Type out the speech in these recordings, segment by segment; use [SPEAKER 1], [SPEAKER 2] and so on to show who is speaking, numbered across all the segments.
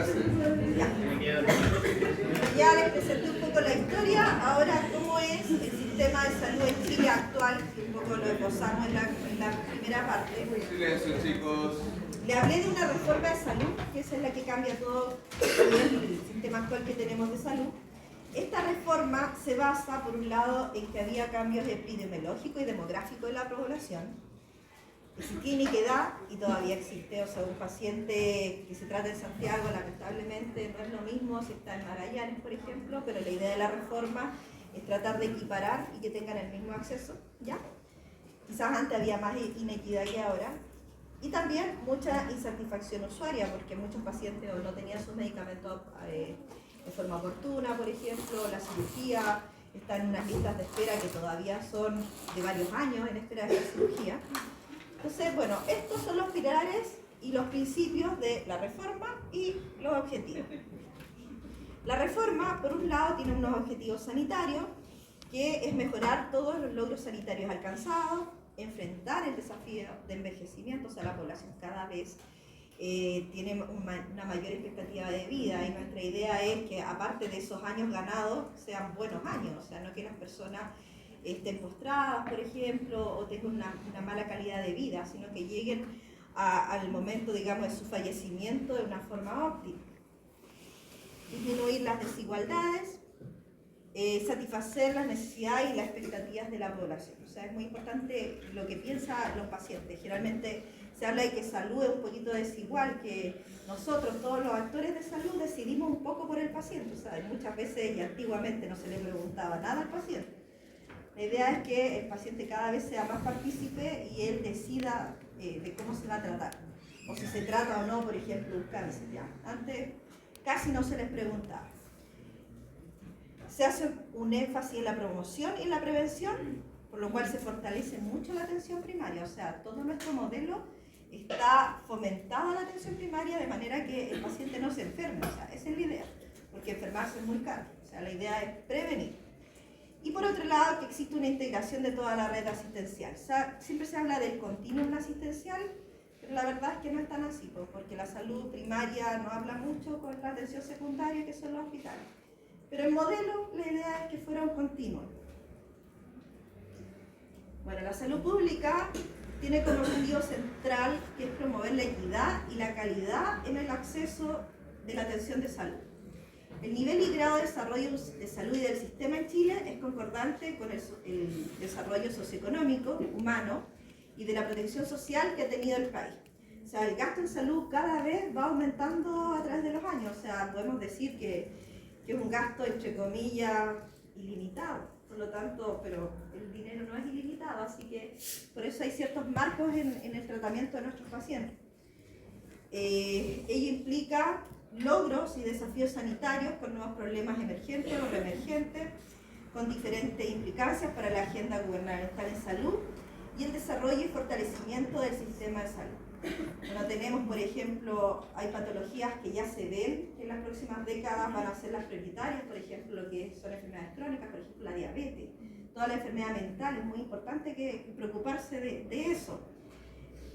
[SPEAKER 1] clase.
[SPEAKER 2] Ya les presenté un poco la historia, ahora cómo es el sistema de salud en Chile actual, que un poco lo esbozamos en la primera parte.
[SPEAKER 1] Silencio, chicos.
[SPEAKER 2] Le hablé de una reforma de salud, que esa es la que cambia todo el sistema actual que tenemos de salud. Esta reforma se basa, por un lado, en que había cambios epidemiológicos y demográficos en la población. Existía iniquidad y todavía existe, o sea, un paciente que se trata en Santiago, lamentablemente, no es lo mismo si está en Magallanes, por ejemplo, pero la idea de la reforma es tratar de equiparar y que tengan el mismo acceso, ¿ya? Quizás antes había más inequidad que ahora. Y también mucha insatisfacción usuaria, porque muchos pacientes no tenían sus medicamentos de forma oportuna, por ejemplo, la cirugía, están en unas listas de espera que todavía son de varios años en espera de la cirugía. Entonces, bueno, estos son los pilares y los principios de la reforma y los objetivos. La reforma, por un lado, tiene unos objetivos sanitarios, que es mejorar todos los logros sanitarios alcanzados, enfrentar el desafío de envejecimiento, o sea, la población cada vez tiene una mayor expectativa de vida y nuestra idea es que, aparte de esos años ganados, sean buenos años, o sea, no que las personas estén postradas, por ejemplo, o tengan una mala calidad de vida, sino que lleguen al momento, digamos, de su fallecimiento de una forma óptima. Disminuir las desigualdades, satisfacer las necesidades y las expectativas de la población. O sea, es muy importante lo que piensan los pacientes. Generalmente se habla de que salud es un poquito desigual, que nosotros, todos los actores de salud, decidimos un poco por el paciente. O sea, muchas veces y antiguamente no se le preguntaba nada al paciente. La idea es que el paciente cada vez sea más partícipe y él decida de cómo se va a tratar. O si se trata o no, por ejemplo, un cáncer. ¿Ya? Antes casi no se les preguntaba. Se hace un énfasis en la promoción y en la prevención, por lo cual se fortalece mucho la atención primaria. O sea, todo nuestro modelo está fomentada la atención primaria de manera que el paciente no se enferme. O sea, esa es la idea, porque enfermarse es muy caro. O sea, la idea es prevenir. Y por otro lado, que existe una integración de toda la red asistencial. O sea, siempre se habla del continuum asistencial, pero la verdad es que no es tan así, porque la salud primaria no habla mucho con la atención secundaria, que son los hospitales. Pero el modelo, la idea es que fuera un continuo. Bueno, la salud pública tiene como objetivo central que es promover la equidad y la calidad en el acceso de la atención de salud. El nivel y grado de desarrollo de salud y del sistema en Chile es concordante con el desarrollo socioeconómico, humano y de la protección social que ha tenido el país. O sea, el gasto en salud cada vez va aumentando a través de los años. O sea, podemos decir que es un gasto, entre comillas, ilimitado. Por lo tanto, pero el dinero no es ilimitado, así que por eso hay ciertos marcos en el tratamiento de nuestros pacientes. Ello implica logros y desafíos sanitarios con nuevos problemas emergentes o reemergentes, con diferentes implicancias para la agenda gubernamental en salud y el desarrollo y fortalecimiento del sistema de salud. Bueno, tenemos, por ejemplo, hay patologías que ya se ven que en las próximas décadas van a ser las prioritarias, por ejemplo, lo que son enfermedades crónicas, por ejemplo, la diabetes, toda la enfermedad mental, es muy importante que preocuparse de eso.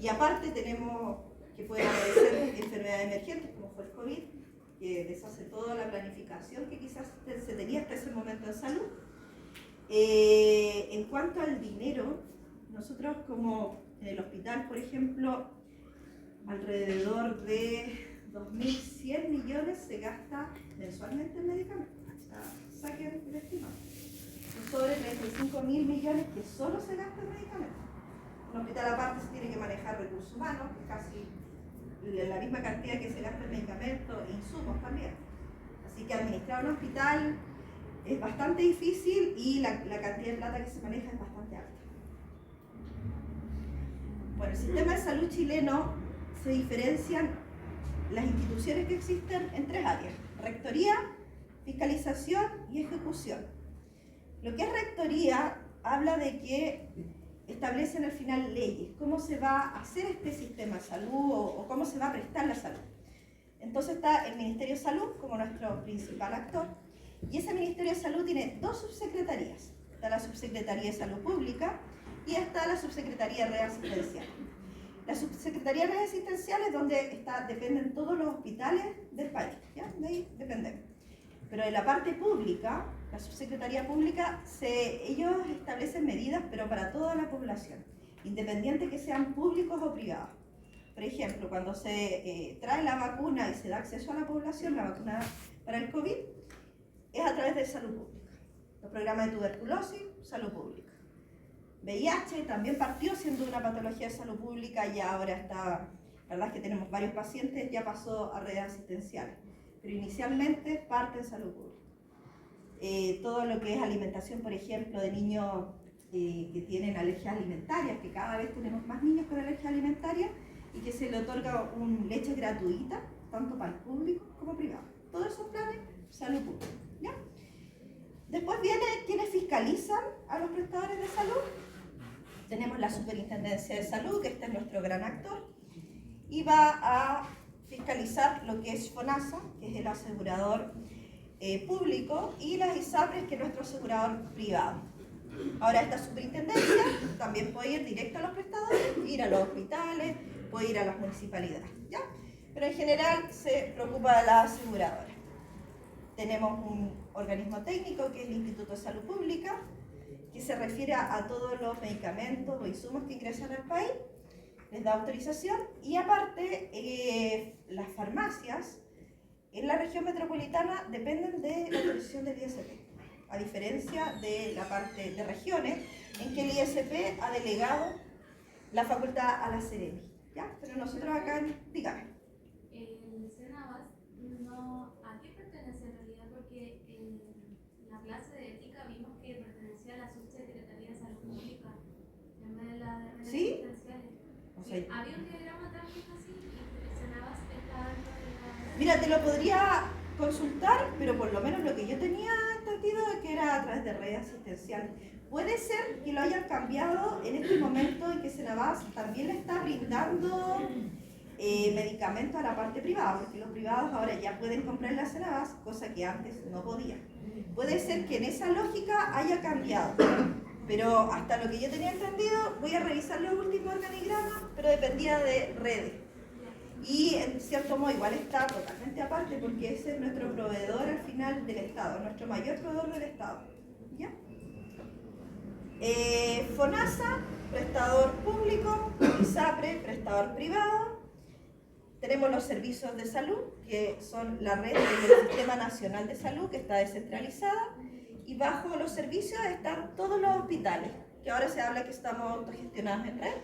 [SPEAKER 2] Y aparte tenemos que pueden aparecer enfermedades emergentes, como fue el COVID, que deshace toda la planificación que quizás se tenía hasta ese momento en salud. En cuanto al dinero, nosotros como en el hospital, por ejemplo, alrededor de 2.100 millones se gasta mensualmente en medicamentos. O sea, saquen el estimado. Son sobre 35.000 millones que solo se gastan en medicamentos. En un hospital aparte se tiene que manejar recursos humanos, que casi la misma cantidad que se gasta en medicamentos e insumos también. Así que administrar un hospital es bastante difícil y la cantidad de plata que se maneja es bastante alta. Bueno, el sistema de salud chileno se diferencian las instituciones que existen en tres áreas: rectoría, fiscalización y ejecución. Lo que es rectoría habla de que establecen al final leyes, cómo se va a hacer este sistema de salud o cómo se va a prestar la salud. Entonces está el Ministerio de Salud como nuestro principal actor, y ese Ministerio de Salud tiene dos subsecretarías. Está la Subsecretaría de Salud Pública y está la Subsecretaría de Red Asistencial. La Subsecretaría de Red Asistencial es donde dependen todos los hospitales del país. Pero en la parte pública, la Subsecretaría Pública, ellos establecen medidas, pero para toda la población, independiente que sean públicos o privados. Por ejemplo, cuando se trae la vacuna y se da acceso a la población, la vacuna para el COVID, es a través de salud pública. Los programas de tuberculosis, salud pública. VIH también partió siendo una patología de salud pública y ahora está, la verdad es que tenemos varios pacientes, ya pasó a redes asistenciales. Pero inicialmente parte en salud pública. Todo lo que es alimentación, por ejemplo, de niños que tienen alergias alimentarias, que cada vez tenemos más niños con alergias alimentarias, y que se le otorga una leche gratuita, tanto para el público como privado. Todos esos planes, salud pública. ¿Ya? Después viene quienes fiscalizan a los prestadores de salud. Tenemos la Superintendencia de Salud, que este es nuestro gran actor, y va a fiscalizar lo que es FONASA, que es el asegurador público, y las ISAPRES, que es nuestro asegurador privado. Ahora esta superintendencia también puede ir directo a los prestadores, ir a los hospitales, puede ir a las municipalidades, ¿ya? Pero en general se preocupa de las aseguradoras. Tenemos un organismo técnico que es el Instituto de Salud Pública, que se refiere a todos los medicamentos o insumos que ingresan al país, les da autorización, y aparte las farmacias en la región metropolitana dependen de la autorización del ISP, a diferencia de la parte de regiones en que el ISP ha delegado la facultad a la Seremi, ¿ya? Pero nosotros acá, dígame.
[SPEAKER 1] El Senabas, no, ¿a qué pertenece en realidad? Porque en la clase de ética vimos que pertenecía a la Subsecretaría de Salud Pública, en vez de la de redes asistenciales.
[SPEAKER 2] O sea,
[SPEAKER 1] había un diagrama también así, y el Senabas está dentro de la...
[SPEAKER 2] Mira, te lo podría consultar, pero por lo menos lo que yo tenía entendido es que era a través de redes asistenciales. Puede ser que lo hayan cambiado en este momento en que Senabas también le está brindando medicamentos a la parte privada, porque los privados ahora ya pueden comprar la Senabas, cosa que antes no podían. Puede ser que en esa lógica haya cambiado, pero hasta lo que yo tenía entendido, voy a revisar los últimos organigramas, pero dependía de redes. Y en cierto modo igual está totalmente aparte, porque ese es nuestro proveedor al final del Estado, nuestro mayor proveedor del Estado, ¿ya? FONASA, prestador público, ISAPRE, prestador privado. Tenemos los servicios de salud, que son la red del Sistema Nacional de Salud, que está descentralizada, y bajo los servicios están todos los hospitales, que ahora se habla que estamos autogestionados en red.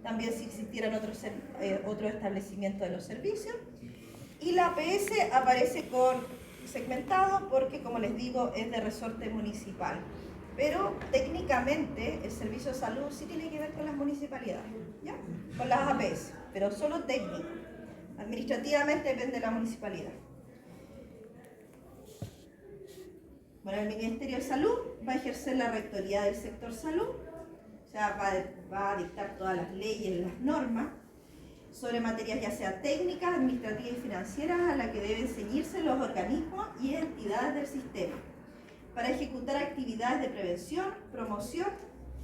[SPEAKER 2] También si existieran otros establecimientos de los servicios. Y la APS aparece con segmentado porque, como les digo, es de resorte municipal. Pero técnicamente el servicio de salud sí tiene que ver con las municipalidades, ¿ya? Con las APS, pero solo técnico. Administrativamente depende de la municipalidad. Bueno, el Ministerio de Salud va a ejercer la rectoría del sector salud, o sea, va a dictar todas las leyes, las normas, sobre materias ya sea técnicas, administrativas y financieras a las que deben ceñirse los organismos y entidades del sistema, para ejecutar actividades de prevención, promoción,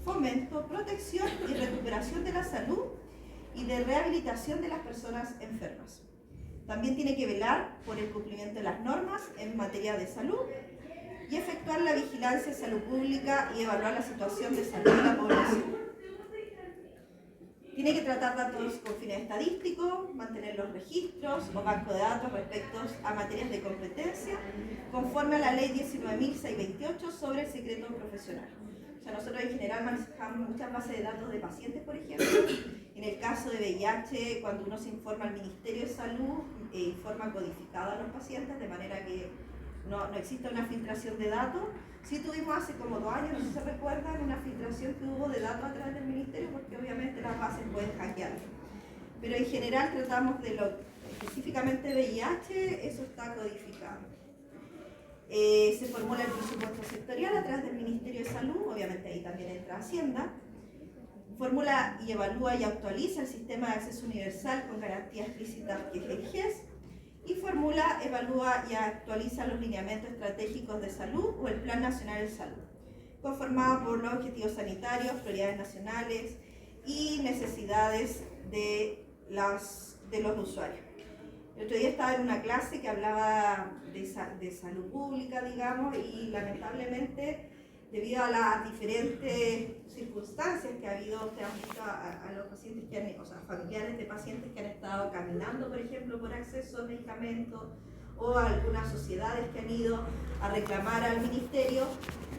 [SPEAKER 2] fomento, protección y recuperación de la salud y de rehabilitación de las personas enfermas. También tiene que velar por el cumplimiento de las normas en materia de salud y efectuar la vigilancia de salud pública y evaluar la situación de salud de la población. Tiene que tratar datos con fines estadísticos, mantener los registros o bancos de datos respecto a materias de competencia, conforme a la ley 19.628 sobre el secreto profesional. O sea, nosotros en general manejamos muchas bases de datos de pacientes, por ejemplo. En el caso de VIH, cuando uno se informa al Ministerio de Salud, informa codificado a los pacientes, de manera que no existe una filtración de datos. Sí tuvimos hace como 2 años, no sé si se recuerdan, una filtración que hubo de datos a través del Ministerio, porque obviamente las bases pueden hackear. Pero en general tratamos de lo específicamente VIH, eso está codificado. Se formula el presupuesto sectorial a través del Ministerio de Salud, obviamente ahí también entra Hacienda. Formula y evalúa y actualiza el sistema de acceso universal con garantías explícitas que es el GES. Y formula, evalúa y actualiza los lineamientos estratégicos de salud o el Plan Nacional de Salud, conformado por los objetivos sanitarios, prioridades nacionales y necesidades de los usuarios. El otro día estaba en una clase que hablaba de salud pública, digamos, y lamentablemente, debido a las diferentes circunstancias que ha habido, ustedes han visto a los pacientes que han, o sea, familiares de pacientes que han estado caminando, por ejemplo, por acceso a medicamentos, o a algunas sociedades que han ido a reclamar al ministerio,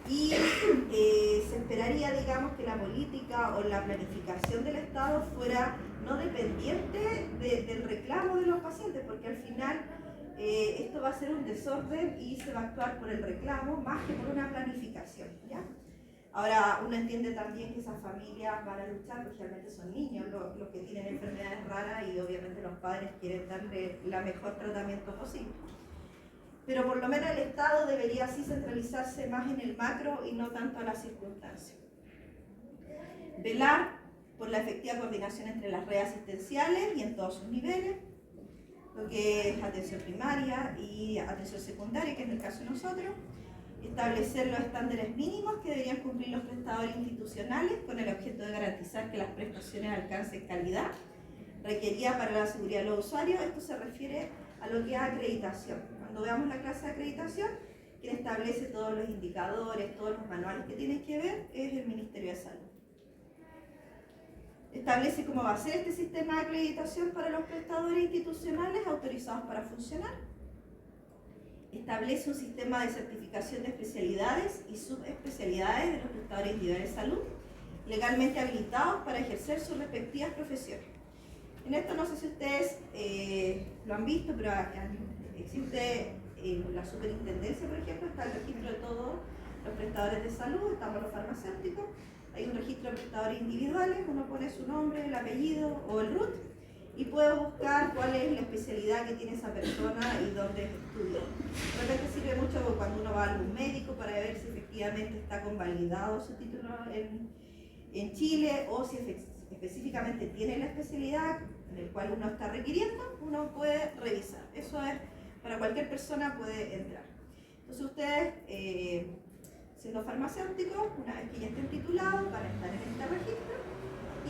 [SPEAKER 2] y se esperaría, digamos, que la política o la planificación del Estado fuera no dependiente del reclamo de los pacientes, porque al final esto va a ser un desorden y se va a actuar por el reclamo más que por una planificación, ¿ya? Ahora, uno entiende también que esas familias van a luchar, porque realmente son niños los que tienen enfermedades raras, y obviamente los padres quieren darle el mejor tratamiento posible. Pero por lo menos el Estado debería así centralizarse más en el macro y no tanto a las circunstancias. Velar por la efectiva coordinación entre las redes asistenciales y en todos sus niveles, lo que es atención primaria y atención secundaria, que es el caso de nosotros. Establecer los estándares mínimos que deberían cumplir los prestadores institucionales con el objeto de garantizar que las prestaciones alcancen calidad requerida para la seguridad de los usuarios. Esto se refiere a lo que es acreditación. Cuando veamos la clase de acreditación, quien establece todos los indicadores, todos los manuales que tienen que ver, es el Ministerio de Salud. Establece cómo va a ser este sistema de acreditación para los prestadores institucionales autorizados para funcionar. Establece un sistema de certificación de especialidades y subespecialidades de los prestadores individuales de salud, legalmente habilitados para ejercer sus respectivas profesiones. En esto no sé si ustedes lo han visto, pero existe en la superintendencia, por ejemplo, está el registro de todos los prestadores de salud, estamos los farmacéuticos, hay un registro de prestadores individuales, uno pone su nombre, el apellido o el RUT y puede buscar cuál es la especialidad que tiene esa persona y dónde estudió. De repente sirve mucho cuando uno va a algún médico para ver si efectivamente está convalidado su título en Chile, o si específicamente tiene la especialidad en el cual uno está requiriendo, uno puede revisar. Eso es, para cualquier persona puede entrar. Entonces ustedes, siendo farmacéuticos, una vez que ya estén titulados, van a estar en este registro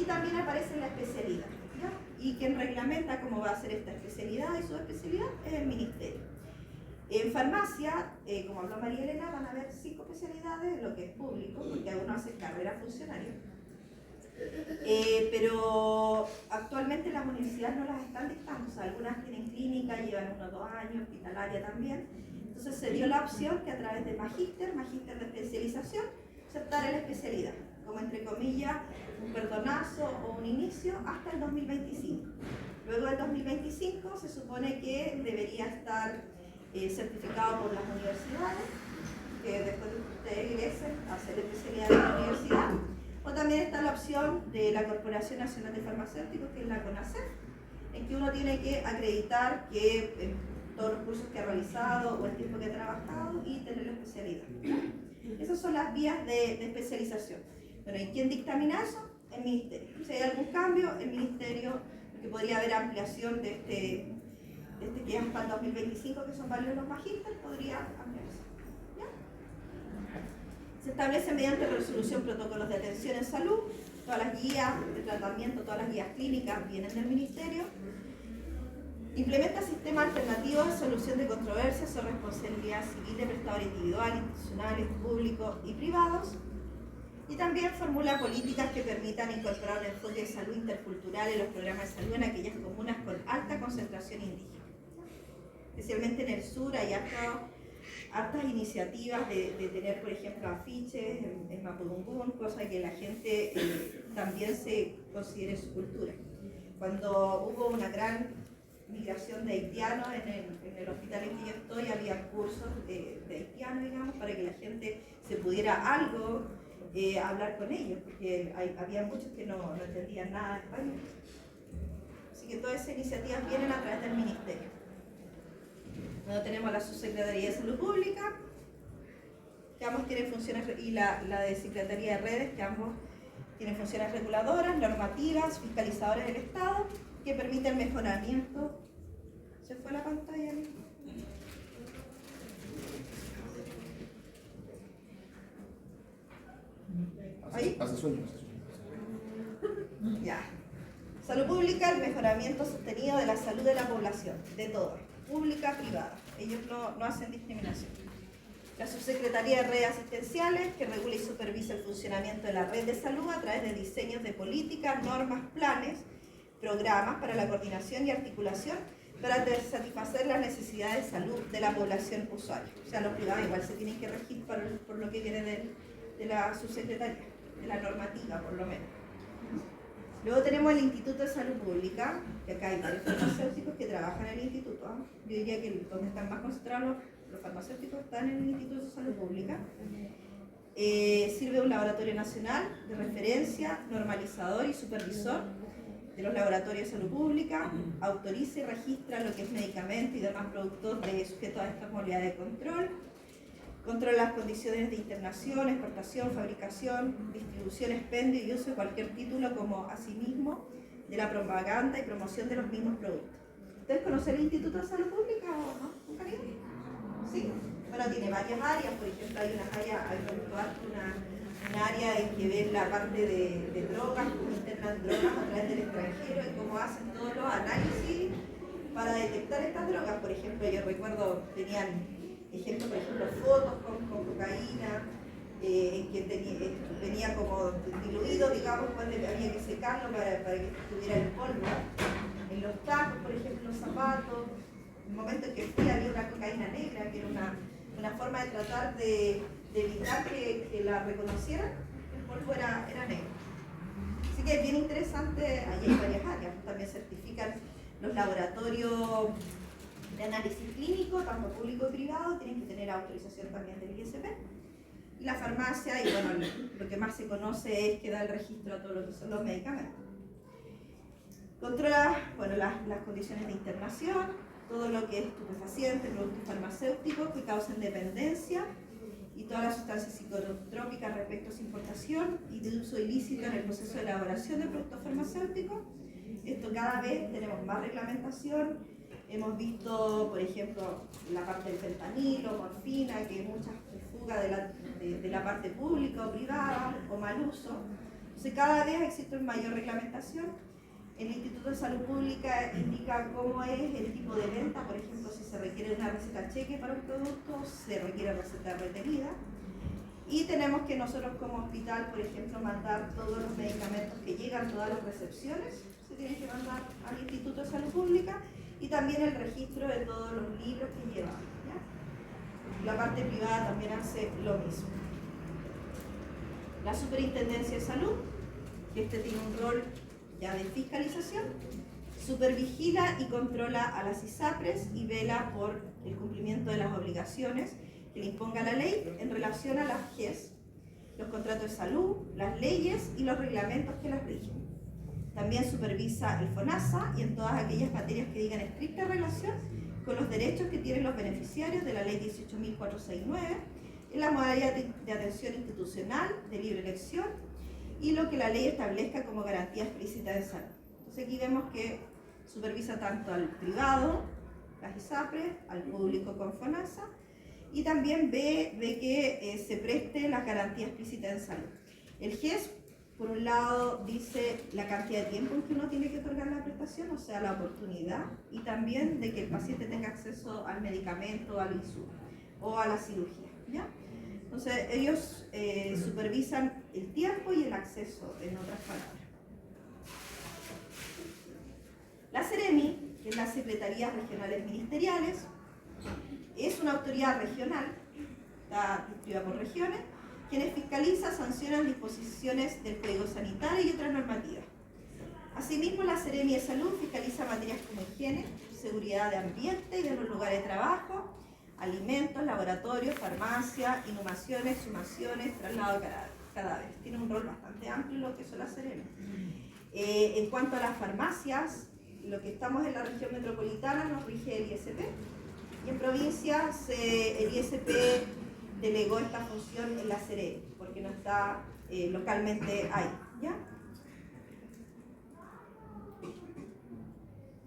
[SPEAKER 2] y también aparece la especialidad, ¿ya? Y quien reglamenta cómo va a ser esta especialidad y su especialidad es el ministerio. En farmacia, como habló María Elena, van a haber 5 especialidades, lo que es público, porque algunos hacen carrera funcionaria. Pero actualmente las universidades no las están dictando, o sea, algunas tienen clínica, llevan 1 o 2 años, hospitalaria también. Entonces se dio la opción que a través de magíster de especialización, se optara la especialidad, como entre comillas un perdonazo o un inicio hasta el 2025. Luego del 2025 se supone que debería estar certificado por las universidades, que después de que ustedes ingresen a hacer especialidad en la universidad. O también está la opción de la Corporación Nacional de Farmacéuticos, que es la CONASEF, en que uno tiene que acreditar que todos los cursos que ha realizado o el tiempo que ha trabajado y tener la especialidad. Esas son las vías de especialización. Bueno, ¿y quién dictamina eso? El ministerio. Si hay algún cambio, el ministerio, porque podría haber ampliación de este que es hasta el 2025, que son válidos los magísteres, podría ampliarse. ¿Ya? Se establece mediante resolución protocolos de atención en salud, todas las guías de tratamiento, todas las guías clínicas vienen del ministerio. Implementa sistemas alternativos de solución de controversias o responsabilidad civil de prestadores individuales, institucionales, públicos y privados. Y también formula políticas que permitan incorporar un enfoque de salud intercultural en los programas de salud en aquellas comunas con alta concentración indígena. Especialmente en el sur hay hartas iniciativas de tener, por ejemplo, afiches en Mapudungún, cosa que la gente también se considere su cultura. Cuando hubo una gran migración de haitianos en el hospital en que yo estoy, había cursos de haitianos, digamos, para que la gente se pudiera algo hablar con ellos, porque había muchos que no entendían nada de español. Así que todas esas iniciativas vienen a través del ministerio. Luego tenemos la Subsecretaría de Salud Pública, que ambos tienen funciones, y la de Secretaría de Redes, que ambos tienen funciones reguladoras, normativas, fiscalizadoras del Estado, que permiten el mejoramiento. ¿Se fue la pantalla? ¿Ahí?
[SPEAKER 3] Hace sueño.
[SPEAKER 2] Ya. Salud pública, el mejoramiento sostenido de la salud de la población, de todos, pública, privada. Ellos no hacen discriminación. La Subsecretaría de Redes Asistenciales, que regula y supervisa el funcionamiento de la red de salud a través de diseños de políticas, normas, planes, programas para la coordinación y articulación para satisfacer las necesidades de salud de la población usuaria. O sea, los privados igual se tienen que regir por lo que viene de la Subsecretaría, de la normativa por lo menos. Luego tenemos el Instituto de Salud Pública, que acá hay varios farmacéuticos que trabajan en el instituto. Yo diría que donde están más concentrados los farmacéuticos están en el Instituto de Salud Pública. Sirve un laboratorio nacional de referencia, normalizador y supervisor de los laboratorios de salud pública, autoriza y registra lo que es medicamento y demás productos sujetos a esta modalidad de control, controla las condiciones de internación, exportación, fabricación, distribución, expendio y uso de cualquier título como asimismo de la propaganda y promoción de los mismos productos. ¿Ustedes conocen el Instituto de Salud Pública o no? ¿Nunca han ido? ¿Sí? Bueno, tiene varias áreas, por ejemplo, hay un área en que ven la parte de drogas, cómo internan drogas a través del extranjero y cómo hacen todos los análisis para detectar estas drogas. Por ejemplo, yo recuerdo, tenían ejemplos, por ejemplo, fotos con cocaína, que venía como diluido, digamos, cuando había que secarlo para que estuviera el polvo. En los tacos, por ejemplo, los zapatos, en el momento en que fui había una cocaína negra, que era una forma de tratar de evitar que la reconocieran, el polvo era negro. Así que es bien interesante, ahí hay varias áreas, también certifican los laboratorios de análisis clínico, tanto público y privado, tienen que tener autorización también del ISP. Y la farmacia, y bueno, lo que más se conoce es que da el registro a todo lo que son los medicamentos. Controla, bueno, las condiciones de internación, todo lo que es estupefacientes, productos farmacéuticos que causen dependencia y todas las sustancias psicotrópicas respecto a su importación y de uso ilícito en el proceso de elaboración de productos farmacéuticos. Esto cada vez tenemos más reglamentación. Hemos visto, por ejemplo, la parte del fentanilo, morfina, que muchas fuga de la parte pública o privada o mal uso. Entonces cada vez existe una mayor reglamentación. El Instituto de Salud Pública indica cómo es el tipo de venta, por ejemplo, si se requiere una receta cheque para un producto, se requiere receta retenida. Y tenemos que nosotros como hospital, por ejemplo, mandar todos los medicamentos que llegan, todas las recepciones, se tienen que mandar al Instituto de Salud Pública y también el registro de todos los libros que llevan. ¿Ya? La parte privada también hace lo mismo. La Superintendencia de Salud, que tiene un rol ya de fiscalización, supervigila y controla a las ISAPRES y vela por el cumplimiento de las obligaciones que le imponga la ley en relación a las GES, los contratos de salud, las leyes y los reglamentos que las rigen. También supervisa el FONASA y en todas aquellas materias que digan estricta relación con los derechos que tienen los beneficiarios de la ley 18.469 en la modalidad de atención institucional, de libre elección y lo que la ley establezca como garantía explícita de salud. Entonces aquí vemos que supervisa tanto al privado, las ISAPRES, al público con FONASA, y también ve que se preste la garantía explícita de salud. El GES, por un lado, dice la cantidad de tiempo en que uno tiene que otorgar la prestación, o sea, la oportunidad, y también de que el paciente tenga acceso al medicamento, al insumo o a la cirugía, ¿ya? Entonces, ellos supervisan el tiempo y el acceso, en otras palabras. La Seremi, que es la Secretarías Regionales Ministeriales, es una autoridad regional, está distribuida por regiones, quienes fiscalizan, sancionan disposiciones del Código Sanitario y otras normativas. Asimismo, la Seremi de Salud fiscaliza materias como higiene, seguridad de ambiente y de los lugares de trabajo, alimentos, laboratorios, farmacia, inhumaciones, exhumaciones, traslado de cadáveres. Tiene un rol bastante amplio lo que son las Seremi. En cuanto a las farmacias, lo que estamos en la región metropolitana nos rige el ISP, y en provincia el ISP delegó esta función en la Seremi, porque no está localmente ahí, ¿ya?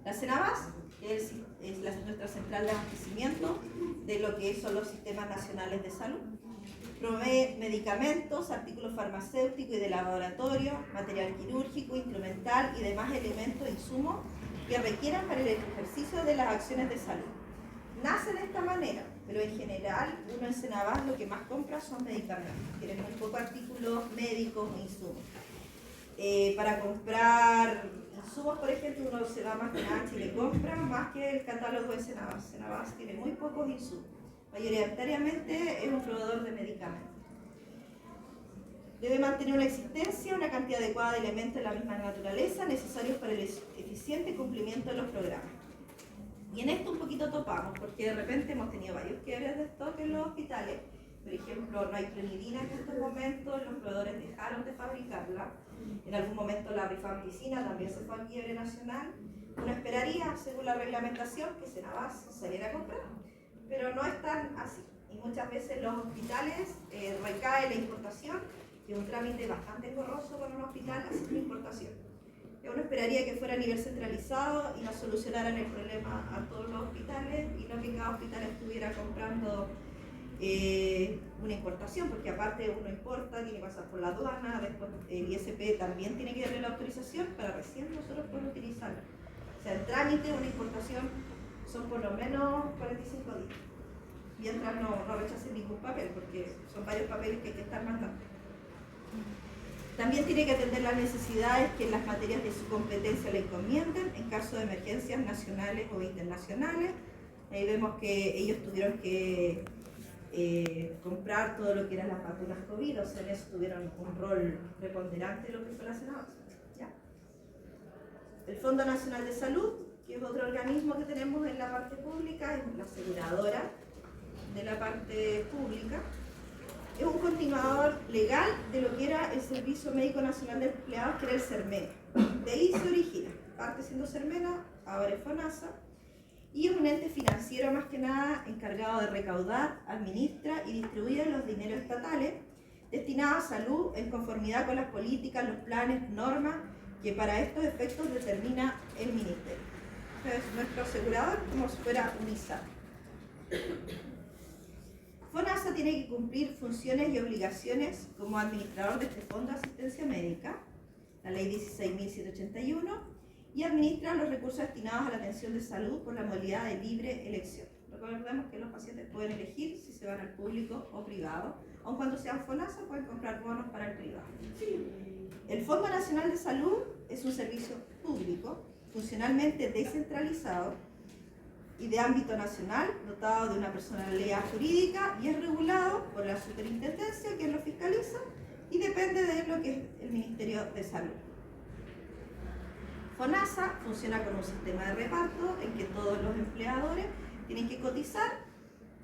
[SPEAKER 2] La CENAVAS, que es nuestra central de abastecimiento de lo que son los sistemas nacionales de salud. Provee medicamentos, artículos farmacéuticos y de laboratorio, material quirúrgico, instrumental y demás elementos e insumos que requieran para el ejercicio de las acciones de salud. Nace de esta manera, pero en general uno en Senabas lo que más compra son medicamentos. Tienen muy pocos artículos médicos o insumos. Para comprar insumos, por ejemplo, uno se va más que nada a Chile compra más que el catálogo de Senabas. Senabas tiene muy pocos insumos. Mayoritariamente es un proveedor de medicamentos. Debe mantener una existencia, una cantidad adecuada de elementos de la misma naturaleza necesarios para el eficiente cumplimiento de los programas. Y en esto un poquito topamos, porque de repente hemos tenido varios quiebres de stock en los hospitales. Por ejemplo, no hay clonidina en estos momentos, los proveedores dejaron de fabricarla. En algún momento la rifampicina también se fue a quiebre nacional. Uno esperaría, según la reglamentación, que Senabas saliera a comprar, pero no es tan así. Y muchas veces los hospitales recae la importación, que es un trámite bastante engorroso con un hospital hacer una importación. Uno esperaría que fuera a nivel centralizado y nos solucionaran el problema a todos los hospitales y no que cada hospital estuviera comprando una importación, porque aparte uno importa, tiene que pasar por la aduana, después el ISP también tiene que darle la autorización para recién nosotros poder utilizarlo. O sea, el trámite de una importación son por lo menos 45 días, mientras no rechacen ningún papel, porque son varios papeles que hay que estar mandando. También tiene que atender las necesidades que en las materias de su competencia le encomienden en caso de emergencias nacionales o internacionales. Ahí vemos que ellos tuvieron que comprar todo lo que eran las vacunas COVID, o sea, en eso tuvieron un rol preponderante en lo que fue la Senabas. ¿Ya? El Fondo Nacional de Salud, que es otro organismo que tenemos en la parte pública, es la aseguradora de la parte pública. Es un continuador legal de lo que era el Servicio Médico Nacional de Empleados, que era el CERMENA. De ahí se origina, parte siendo CERMENA, ahora es FONASA, y es un ente financiero más que nada encargado de recaudar, administra y distribuir los dineros estatales destinados a salud en conformidad con las políticas, los planes, normas que para estos efectos determina el Ministerio. Entonces, nuestro asegurador como si fuera UNISAP. FONASA tiene que cumplir funciones y obligaciones como administrador de este Fondo de Asistencia Médica, la Ley 16.781, y administra los recursos destinados a la atención de salud por la modalidad de libre elección. Recordemos que los pacientes pueden elegir si se van al público o privado, aun cuando sean FONASA pueden comprar bonos para el privado. El Fondo Nacional de Salud es un servicio público, funcionalmente descentralizado y de ámbito nacional, dotado de una personalidad jurídica y es regulado por la superintendencia, que lo fiscaliza, y depende de lo que es el Ministerio de Salud. FONASA funciona con un sistema de reparto en que todos los empleadores tienen que cotizar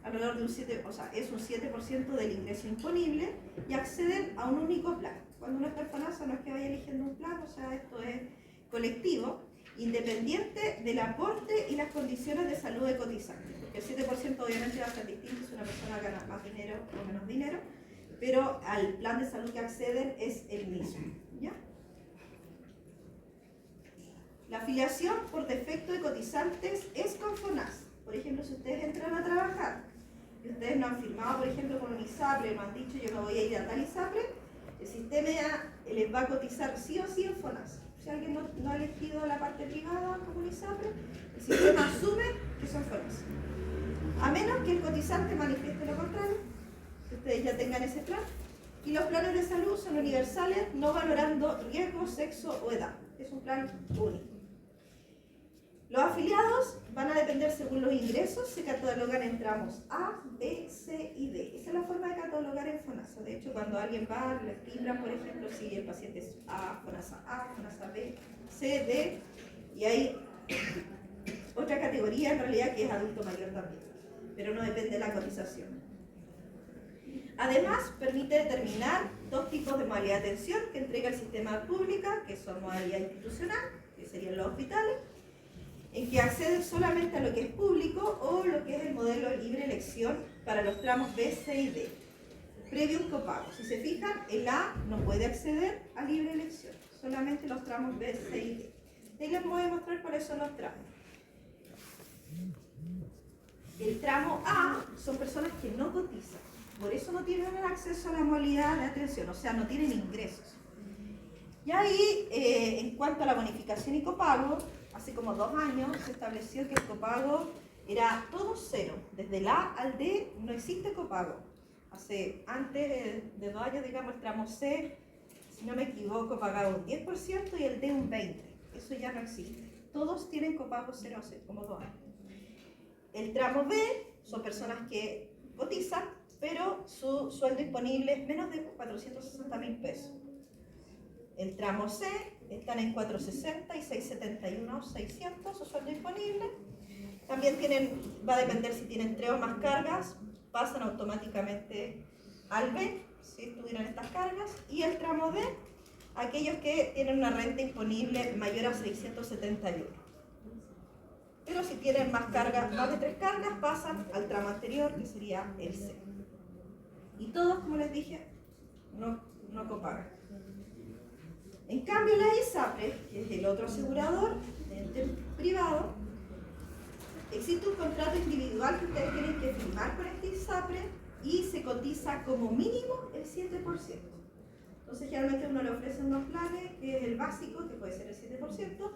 [SPEAKER 2] alrededor de un 7%, o sea, es un 7% del ingreso imponible y acceder a un único plan. Cuando uno está en FONASA no es que vaya eligiendo un plan, o sea, esto es colectivo, independiente del aporte y las condiciones de salud de cotizante. Porque el 7% obviamente va a ser distinto si una persona gana más dinero o menos dinero, pero al plan de salud que acceden es el mismo. ¿Ya? La afiliación por defecto de cotizantes es con FONASA. Por ejemplo, si ustedes entran a trabajar y ustedes no han firmado, por ejemplo, con un ISAPRE, no han dicho yo me voy a ir a tal ISAPRE, el sistema les va a cotizar sí o sí en FONASA. Si alguien no ha elegido la parte privada como un ISAPRE, el sistema asume que son FONASA. A menos que el cotizante manifieste lo contrario, que ustedes ya tengan ese plan. Y los planes de salud son universales, no valorando riesgo, sexo o edad. Es un plan único. Los afiliados van a depender según los ingresos, se catalogan en tramos A, B, C y D. Esa es la forma de catalogar en FONASA. De hecho, cuando alguien va, le timbran, por ejemplo, si el paciente es A, FONASA B, C, D, y hay otra categoría en realidad que es adulto mayor también, pero no depende de la cotización. Además, permite determinar dos tipos de modalidad de atención que entrega el sistema pública, que son modalidad institucional, que serían los hospitales, en que acceden solamente a lo que es público o lo que es el modelo libre elección para los tramos B, C y D, previo un copago. Si se fijan, el A no puede acceder a libre elección, solamente los tramos B, C y D. Y les voy a mostrar cuáles son los tramos. El tramo A son personas que no cotizan, por eso no tienen acceso a la modalidad de atención, o sea, no tienen ingresos. Y ahí, en cuanto a la bonificación y copago, hace como 2 años se estableció que el copago era todo cero, desde el A al D no existe copago. Antes de 2 años, digamos, el tramo C, si no me equivoco, pagaba un 10% y el D un 20%. Eso ya no existe. Todos tienen copago cero hace como 2 años. El tramo B son personas que cotizan, pero su sueldo disponible es menos de 460.000 pesos. El tramo C están en 460 y 671, 600 su sueldo disponible. También va a depender si tienen 3 o más cargas, pasan automáticamente al B, si tuvieran estas cargas. Y el tramo D, aquellos que tienen una renta disponible mayor a 671. Pero si tienen más de 3 cargas, pasan al tramo anterior, que sería el C. Y todos, como les dije, no copagan. En cambio, la ISAPRE, que es el otro asegurador, ente privado, existe un contrato individual que ustedes tienen que firmar con este ISAPRE y se cotiza como mínimo el 7%. Entonces, generalmente uno le ofrece unos planes, que es el básico, que puede ser el 7%,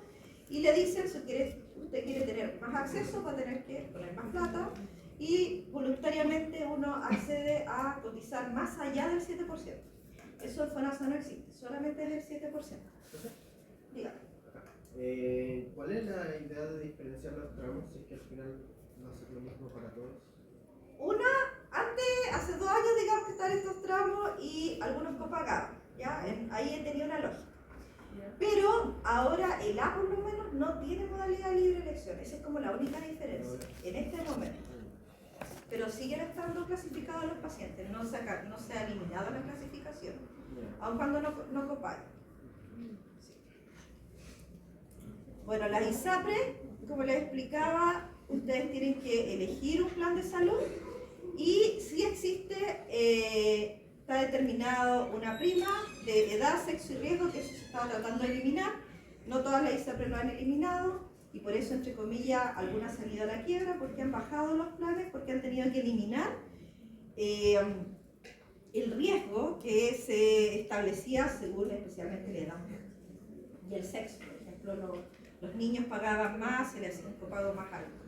[SPEAKER 2] y le dicen, si usted quiere tener más acceso, va a tener que poner más plata, y voluntariamente uno accede a cotizar más allá del 7%. Eso en FONASA no existe, solamente es el 7%. Dígame.
[SPEAKER 3] ¿Cuál es la idea de diferenciar los tramos si es que al final va a ser lo mismo para todos?
[SPEAKER 2] Hace 2 años, digamos, que están estos tramos y algunos copagaban, ¿ya? Ahí tenía una lógica. Pero ahora el A por lo menos no tiene modalidad de libre elección, esa es como la única diferencia en este momento. Pero siguen estando clasificados los pacientes, no se ha eliminado la clasificación, aun cuando no copagan. Sí. Bueno, la ISAPRE, como les explicaba, ustedes tienen que elegir un plan de salud y si existe, está determinado una prima de edad, sexo y riesgo que se estaba tratando de eliminar. No todas las ISAPRE lo han eliminado y por eso, entre comillas, algunas han ido a la quiebra porque han bajado los planes, porque han tenido que eliminar el riesgo que se establecía según especialmente la edad y el sexo. Por ejemplo, los niños pagaban más, se les hacía un copago más alto.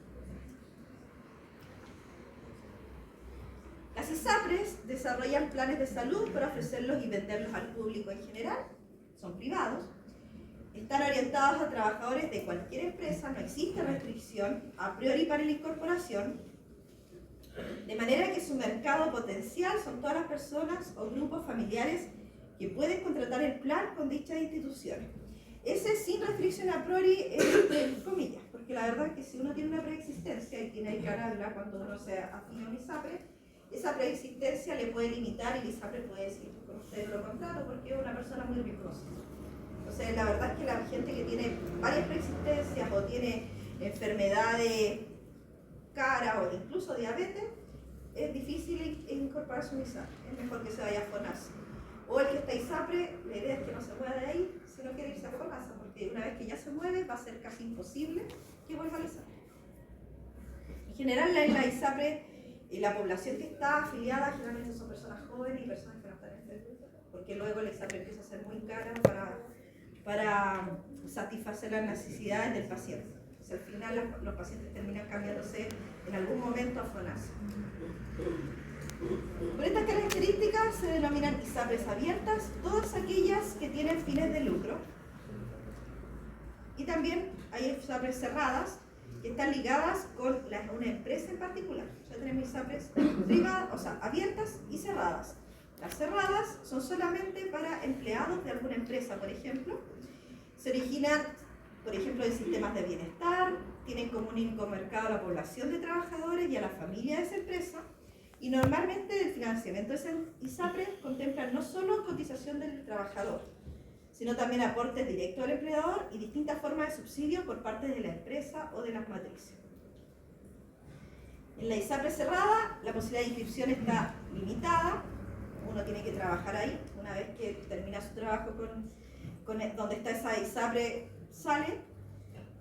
[SPEAKER 2] Las ISAPRES desarrollan planes de salud para ofrecerlos y venderlos al público en general, son privados, están orientados a trabajadores de cualquier empresa, no existe restricción a priori para la incorporación, de manera que su mercado potencial son todas las personas o grupos familiares que pueden contratar el plan con dichas instituciones. Ese sin restricción a priori es entre comillas, porque la verdad es que si uno tiene una preexistencia y tiene que ganarla cuando uno se afina a un ISAPRE, esa preexistencia le puede limitar y el ISAPRE puede decir, con usted lo contrato porque es una persona muy riesgosa. Entonces, la verdad es que la gente que tiene varias preexistencias o tiene enfermedades caras o incluso diabetes, es difícil incorporarse a un ISAPRE. Es mejor que se vaya a FONASA. O el que está ISAPRE, la idea es que no se mueva de ahí si no quiere irse a FONASA, porque una vez que ya se mueve va a ser casi imposible que vuelva al ISAPRE. En general, la ISAPRE, la población que está afiliada generalmente son personas jóvenes y personas que no están enfermas, porque luego la ISAPRE empieza a ser muy cara para satisfacer las necesidades del paciente. O sea, al final los pacientes terminan cambiándose en algún momento a FONASA. Por estas características se denominan ISAPRES abiertas, todas aquellas que tienen fines de lucro. Y también hay ISAPRES cerradas, que están ligadas con una empresa en particular. O sea, tenemos ISAPRES privadas, o sea, abiertas y cerradas. Las cerradas son solamente para empleados de alguna empresa, por ejemplo. Se originan, por ejemplo, en sistemas de bienestar, tienen como único mercado a la población de trabajadores y a la familia de esa empresa. Y normalmente el financiamiento de ese ISAPRE contempla no solo cotización del trabajador, sino también aportes directos al empleador y distintas formas de subsidio por parte de la empresa o de las matrices. En la ISAPRE cerrada, la posibilidad de inscripción está limitada. Uno tiene que trabajar ahí. Una vez que termina su trabajo donde está esa ISAPRE, sale.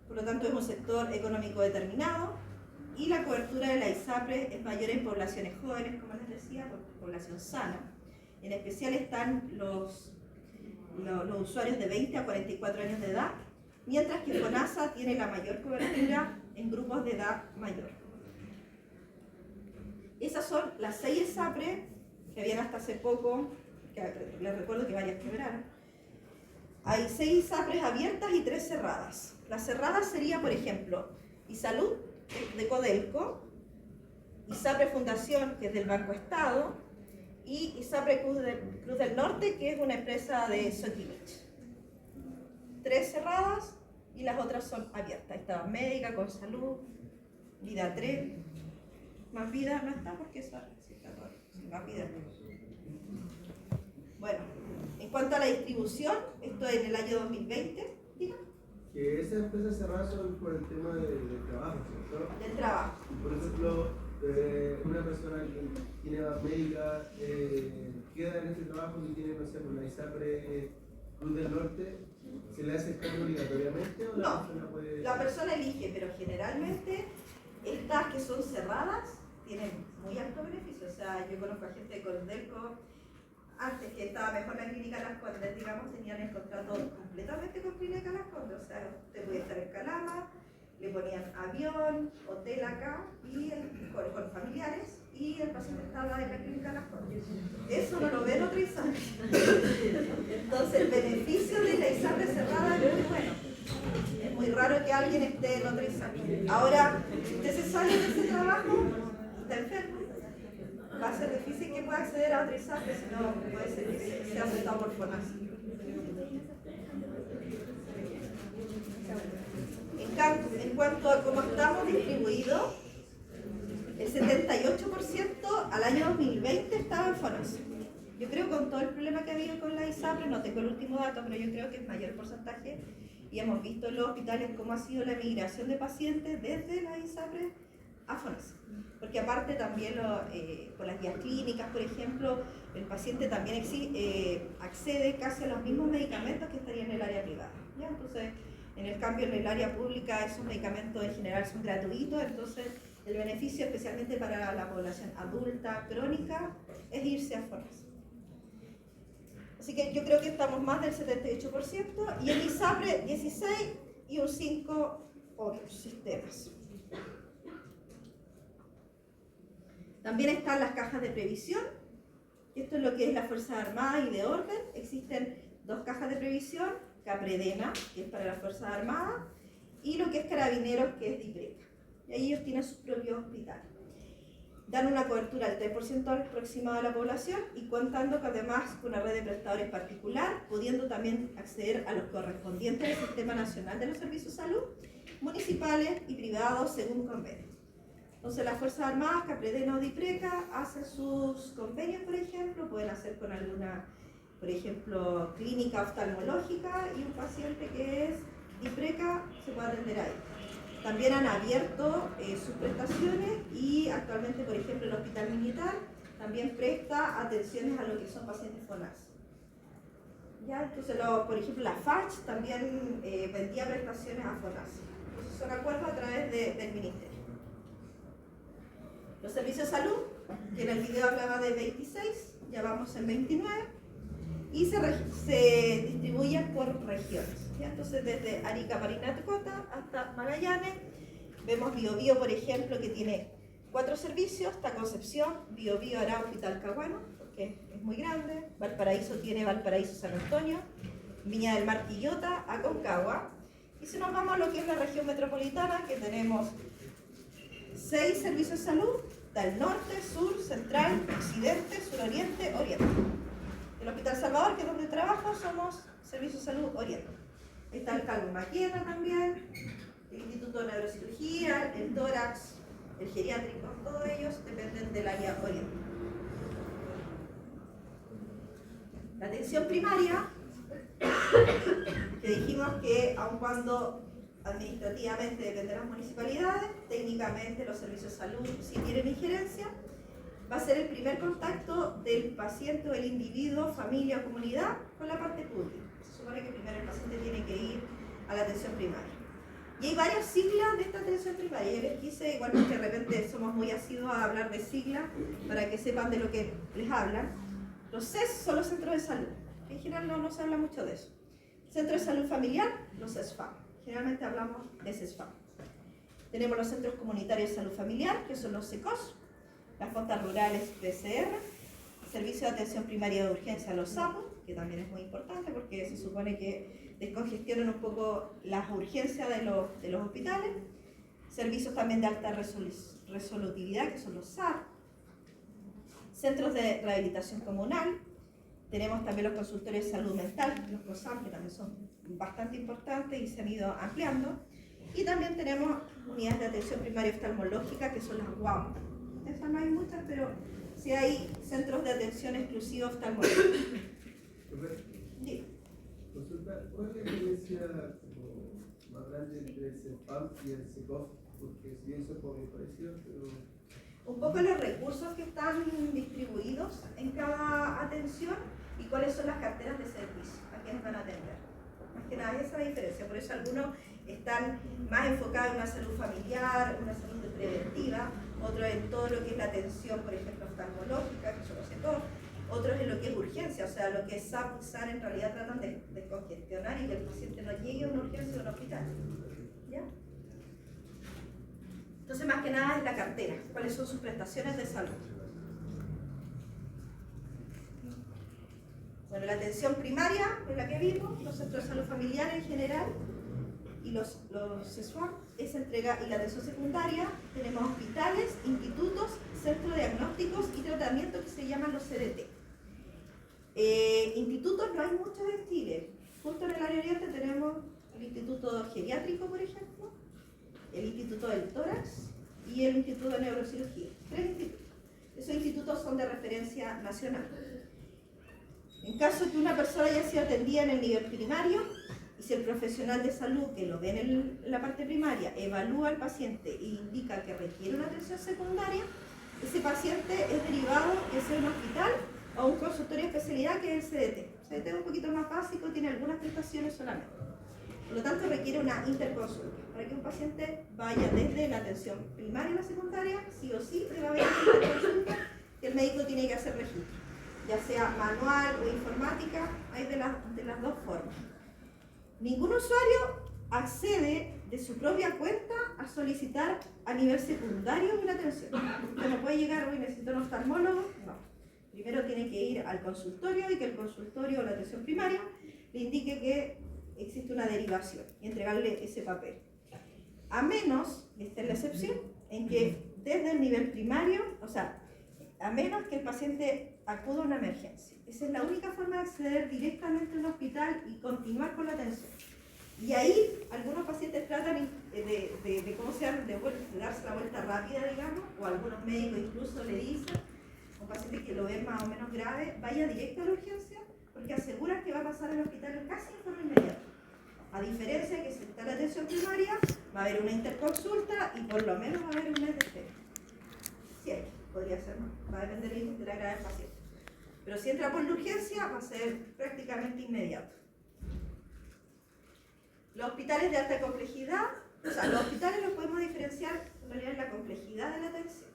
[SPEAKER 2] Por lo tanto, es un sector económico determinado. y la cobertura de la ISAPRE es mayor en poblaciones jóvenes, como les decía, población sana. En especial están los usuarios de 20 a 44 años de edad, mientras que FONASA tiene la mayor cobertura en grupos de edad mayor. Esas son las 6 ISAPRE que habían hasta hace poco, que les recuerdo que varias quebraron. Hay 6 ISAPRES abiertas y 3 cerradas. Las cerradas sería, por ejemplo, ISALUD de Codelco, ISAPRE Fundación, que es del Banco Estado, y ISAPRE Cruz del Norte, que es una empresa de Soquimich. 3 cerradas y las otras son abiertas. Está Médica, Consalud, Vida 3. Más Vida no está porque eso sí está todo. Más Vida. Bueno, en cuanto a la distribución, esto en el año 2020, diga.
[SPEAKER 3] Que esas empresas cerradas son por el tema del trabajo, ¿cierto?
[SPEAKER 2] Del trabajo.
[SPEAKER 3] Por ejemplo, una persona que tiene edad médica queda en ese trabajo y tiene, no sé, una ISAPRE Cruz del Norte, ¿se le hace el cambio obligatoriamente o la persona puede...?
[SPEAKER 2] La persona elige, pero generalmente estas que son cerradas tienen muy alto beneficio. O sea, yo conozco a gente de Codelco, antes que estaba mejor la Clínica Las Condes, digamos, tenían el contrato completamente con Clínica Las Condes. O sea, usted podía estar en Calama, le ponían avión, hotel acá, y con familiares, y el paciente estaba en la Clínica Las Condes. Eso no lo ve en otra ISAPRE. Entonces, el beneficio de la ISAPRE cerrada es muy bueno. Es muy raro que alguien esté en otra ISAPRE. Ahora, si usted se sale de ese trabajo, está enfermo, va a ser difícil que pueda acceder a otra ISAPRE, si no puede ser que sea aceptado por FONASA. En cuanto a cómo estamos distribuidos, el 78% al año 2020 estaba en FONASA. Yo creo que con todo el problema que ha habido con la ISAPRE, no tengo el último dato, pero yo creo que es mayor porcentaje, y hemos visto en los hospitales cómo ha sido la migración de pacientes desde la ISAPRE a FONASA. Porque aparte también con las guías clínicas, por ejemplo, el paciente también accede casi a los mismos medicamentos que estarían en el área privada. ¿Ya? Entonces, en el cambio en el área pública esos medicamentos en general son gratuitos, entonces el beneficio especialmente para la población adulta crónica es irse a FONASA. Así que yo creo que estamos más del 78% y en ISAPRE 16 y un 5 otros sistemas. También están las cajas de previsión. Esto es lo que es la Fuerza Armada y de Orden. Existen 2 cajas de previsión, Capredena, que es para las Fuerzas Armadas, y lo que es Carabineros, que es DIPRECA. Y ahí ellos tienen sus propios hospitales. Dan una cobertura al 3% aproximado de la población y contando además con una red de prestadores particular, pudiendo también acceder a los correspondientes del Sistema Nacional de los Servicios de Salud, municipales y privados según convenio. Entonces las Fuerzas Armadas, Capredena o DIPRECA, hacen sus convenios, por ejemplo, pueden hacer con alguna, por ejemplo, clínica oftalmológica y un paciente que es DIPRECA se puede atender ahí. También han abierto sus prestaciones y actualmente, por ejemplo, el Hospital Militar también presta atenciones a lo que son pacientes FONASA. ¿Ya? Entonces, por ejemplo, la FACH también vendía prestaciones a FONASA. Entonces, son acuerdos a través del Ministerio. Los servicios de salud, que en el video hablaba de 26, ya vamos en 29, y se distribuyen por regiones. ¿Ya? Entonces, desde Arica, Parinacota hasta Magallanes, vemos Biobío, por ejemplo, que tiene 4 servicios, está Concepción, Biobío, Arauco y Talcahuano, porque es muy grande. Valparaíso tiene Valparaíso, San Antonio, Viña del Mar, Quillota, Aconcagua. Y si nos vamos a lo que es la región metropolitana, que tenemos 6 servicios de salud, está el norte, sur, central, occidente, suroriente, oriente. El Hospital Salvador, que es donde trabajo, somos Servicio de Salud Oriente. Ahí está el Carlos Maquena también, el Instituto de Neurocirugía, el tórax, el geriátrico, todos ellos dependen del área Oriente. La atención primaria, que dijimos que aun cuando administrativamente depende de las municipalidades, técnicamente los servicios de salud si tienen injerencia, va a ser el primer contacto del paciente o el individuo, familia o comunidad con la parte pública. Se supone que primero el paciente tiene que ir a la atención primaria. Y hay varias siglas de esta atención primaria. Yo les quise, igual que de repente somos muy asiduos a hablar de siglas, para que sepan de lo que les hablan. Los CES son los centros de salud. En general no se habla mucho de eso. Centro de salud familiar, los CESFAM. Generalmente hablamos de CESFAM. Tenemos los centros comunitarios de salud familiar, que son los SECOS, las postas rurales PCR, servicio de atención primaria de urgencia, los SAPU, que también es muy importante porque se supone que descongestionan un poco las urgencias de los hospitales, servicios también de alta resolutividad, que son los SAR, centros de rehabilitación comunal, tenemos también los consultorios de salud mental, los COSAM, que también son bastante importantes y se han ido ampliando, y también tenemos unidades de atención primaria oftalmológica, que son las UAM. Esas no hay muchas, pero sí hay centros de atención exclusiva oftalmológica. Sí.
[SPEAKER 3] Consulta, ¿cuál es la diferencia más grande entre el CEPAM y el SECOF? Porque si bien son como muy parecidos, pero...
[SPEAKER 2] Un poco los recursos que están distribuidos en cada atención y cuáles son las carteras de servicio a quienes van a atender. Más que nada esa es la diferencia, por eso algunos están más enfocados en una salud familiar, una salud preventiva, otros en todo lo que es la atención, por ejemplo, oftalmológica, que son los SECOF, otros en lo que es urgencia, o sea, lo que es SAP y SAR en realidad tratan de descongestionar y que el paciente no llegue a una urgencia o a un hospital. ¿Ya? Entonces, más que nada es la cartera, cuáles son sus prestaciones de salud. Bueno, la atención primaria es la que vimos, los centros de salud familiar en general y los SESFAM es entrega, y la atención secundaria tenemos hospitales, institutos, centros diagnósticos y tratamientos que se llaman los CDT. Institutos no hay muchos en Chile. Justo en el área oriente tenemos el Instituto Geriátrico, por ejemplo, el Instituto del Tórax y el Instituto de Neurocirugía. 3 institutos. Esos institutos son de referencia nacional. En caso que una persona haya sido atendida en el nivel primario, y si el profesional de salud que lo ve en la parte primaria evalúa al paciente e indica que requiere una atención secundaria, ese paciente es derivado ya sea a un hospital o a un consultorio de especialidad que es el CDT. El CDT es un poquito más básico, tiene algunas prestaciones solamente. Por lo tanto, requiere una interconsulta. Para que un paciente vaya desde la atención primaria a la secundaria, sí o sí, le va a haber una interconsulta que el médico tiene que hacer registro, ya sea manual o informática, hay de las dos formas. Ningún usuario accede de su propia cuenta a solicitar a nivel secundario una atención. Usted no puede llegar, hoy necesito un oftalmólogo, no. Primero tiene que ir al consultorio y que el consultorio o la atención primaria le indique que existe una derivación y entregarle ese papel. A menos, y esta es la excepción, en que desde el nivel primario, o sea, a menos que el paciente acuda a una emergencia. Esa es la única forma de acceder directamente a un hospital y continuar con la atención. Y ahí algunos pacientes tratan de ¿cómo se llama?, de darse la vuelta rápida, digamos, o algunos médicos incluso le dicen a un paciente que lo ve más o menos grave, vaya directo a la urgencia, porque aseguran que va a pasar al hospital casi en forma inmediata. A diferencia de que si está en la atención primaria, va a haber una interconsulta y por lo menos va a haber un mes de espera. Sí, podría ser más, va a depender de la gravedad del paciente. Pero si entra por la urgencia, va a ser prácticamente inmediato. Los hospitales de alta complejidad, o sea, los hospitales los podemos diferenciar en realidad en la complejidad de la atención.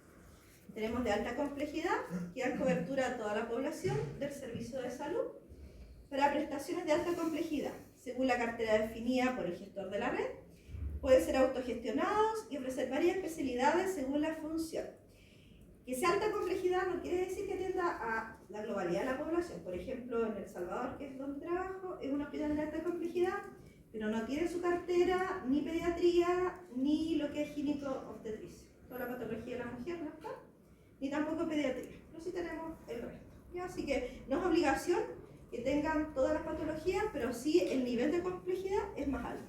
[SPEAKER 2] Tenemos de alta complejidad, que dan cobertura a toda la población del servicio de salud, para prestaciones de alta complejidad, según la cartera definida por el gestor de la red, pueden ser autogestionados y ofrecer varias especialidades según la función. Que sea alta complejidad no quiere decir que atienda a la globalidad de la población. Por ejemplo, en El Salvador, que es donde trabajo, es un hospital de alta complejidad, pero no tiene su cartera ni pediatría, ni lo que es gineco-obstetricia. Toda la patología de la mujer no está, ni tampoco pediatría. Pero sí tenemos el resto. ¿Ya? Así que no es obligación que tengan todas las patologías, pero sí el nivel de complejidad es más alto.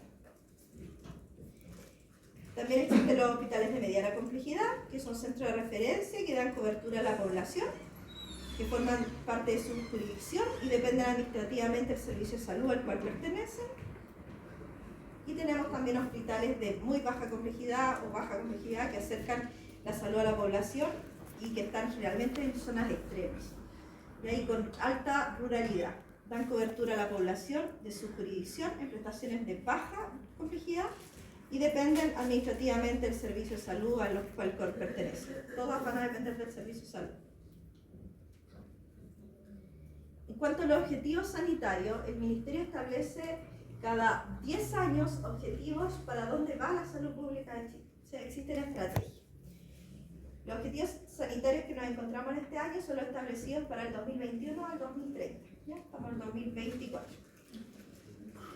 [SPEAKER 2] También existen los hospitales de mediana complejidad, que son centros de referencia que dan cobertura a la población, que forman parte de su jurisdicción y dependen administrativamente del servicio de salud al cual pertenecen. Y tenemos también hospitales de muy baja complejidad o baja complejidad que acercan la salud a la población y que están generalmente en zonas extremas. Y ahí con alta ruralidad, dan cobertura a la población de su jurisdicción en prestaciones de baja complejidad, y dependen administrativamente del servicio de salud al cual pertenecen. Todas van a depender del servicio de salud. En cuanto a los objetivos sanitarios, el Ministerio establece cada 10 años objetivos para dónde va la salud pública en Chile. O sea, existen estrategias. Los objetivos sanitarios que nos encontramos en este año son los establecidos para el 2021 al 2030. Ya estamos en el 2024.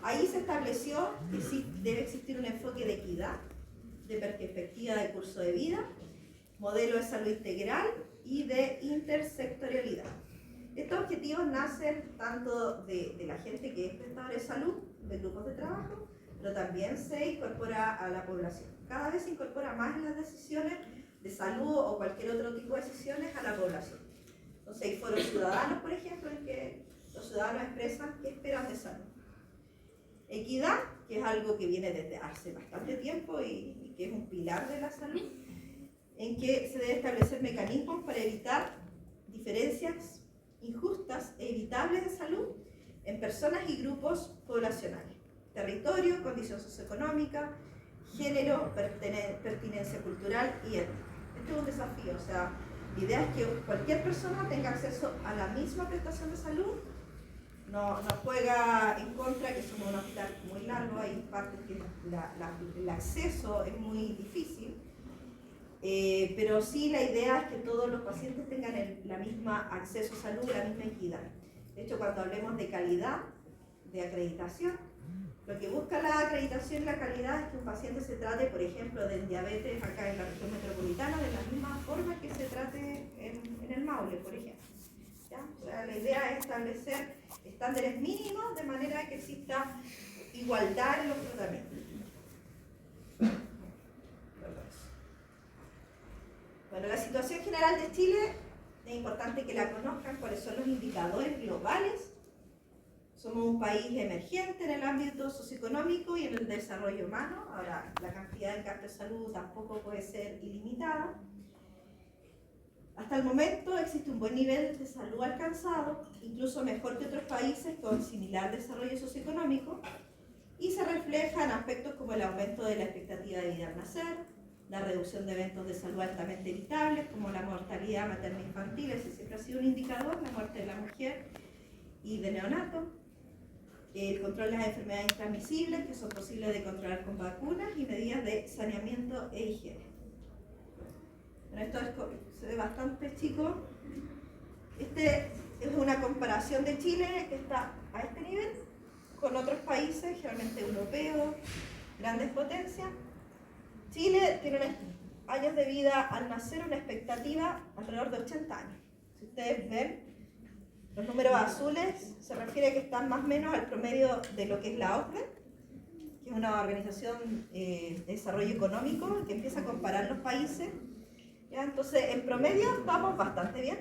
[SPEAKER 2] Ahí se estableció que sí debe existir un enfoque de equidad, de perspectiva de curso de vida, modelo de salud integral y de intersectorialidad. Estos objetivos nacen tanto de la gente que es prestadora de salud, de grupos de trabajo, pero también se incorpora a la población. Cada vez se incorpora más en las decisiones de salud o cualquier otro tipo de decisiones a la población. Entonces hay foros ciudadanos, por ejemplo, en que los ciudadanos expresan qué esperan de salud. Equidad, que es algo que viene desde hace bastante tiempo y que es un pilar de la salud, en que se debe establecer mecanismos para evitar diferencias injustas e evitables de salud en personas y grupos poblacionales. Territorio, condición socioeconómica, género, pertinencia cultural y étnica. Este es un desafío, o sea, la idea es que cualquier persona tenga acceso a la misma prestación de salud. No juega en contra que somos un hospital muy largo, hay partes que el acceso es muy difícil, pero sí la idea es que todos los pacientes tengan la misma acceso a salud, la misma equidad. De hecho, cuando hablemos de calidad, de acreditación, lo que busca la acreditación y la calidad es que un paciente se trate, por ejemplo, del diabetes acá en la región metropolitana de la misma forma que se trate en el Maule, por ejemplo. ¿Ya? O sea, la idea es establecer estándares mínimos de manera que exista igualdad en los tratamientos. Bueno, la situación general de Chile, es importante que la conozcan, cuáles son los indicadores globales. Somos un país emergente en el ámbito socioeconómico y en el desarrollo humano. Ahora, la cantidad de gasto de salud tampoco puede ser ilimitada. Hasta el momento existe un buen nivel de salud alcanzado, incluso mejor que otros países con similar desarrollo socioeconómico, y se refleja en aspectos como el aumento de la expectativa de vida al nacer, la reducción de eventos de salud altamente evitables, como la mortalidad materno-infantil, ese siempre ha sido un indicador, la muerte de la mujer y de neonato, el control de las enfermedades transmisibles, que son posibles de controlar con vacunas, y medidas de saneamiento e higiene. Bueno, esto se ve bastante chico. Este es una comparación de Chile, que está a este nivel, con otros países, generalmente europeos, grandes potencias. Chile tiene años de vida al nacer, una expectativa alrededor de 80 años. Si ustedes ven, los números azules se refiere a que están más o menos al promedio de lo que es la OCDE, que es una organización de desarrollo económico que empieza a comparar los países. ¿Ya? Entonces, en promedio vamos bastante bien.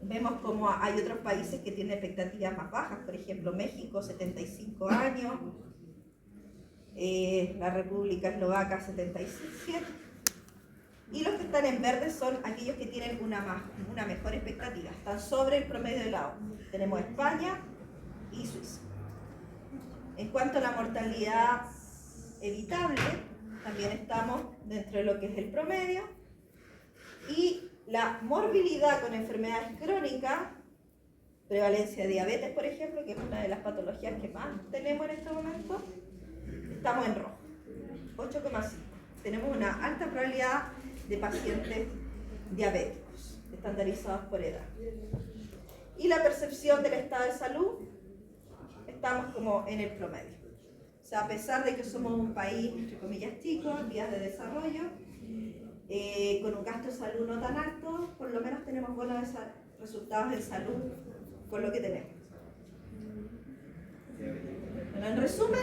[SPEAKER 2] Vemos como hay otros países que tienen expectativas más bajas, por ejemplo, México, 75 años, la República Eslovaca, 77. Y los que están en verde son aquellos que tienen una mejor expectativa, están sobre el promedio de la OCDE. Tenemos España y Suiza. En cuanto a la mortalidad evitable, también estamos dentro de lo que es el promedio. Y la morbilidad con enfermedades crónicas, prevalencia de diabetes, por ejemplo, que es una de las patologías que más tenemos en este momento, estamos en rojo, 8,5. Tenemos una alta probabilidad de pacientes diabéticos, estandarizados por edad. Y la percepción del estado de salud, estamos como en el promedio. O sea, a pesar de que somos un país, entre comillas, chico, en vías de desarrollo, con un gasto de salud no tan alto, por lo menos tenemos buenos resultados en salud con lo que tenemos. Bueno, en resumen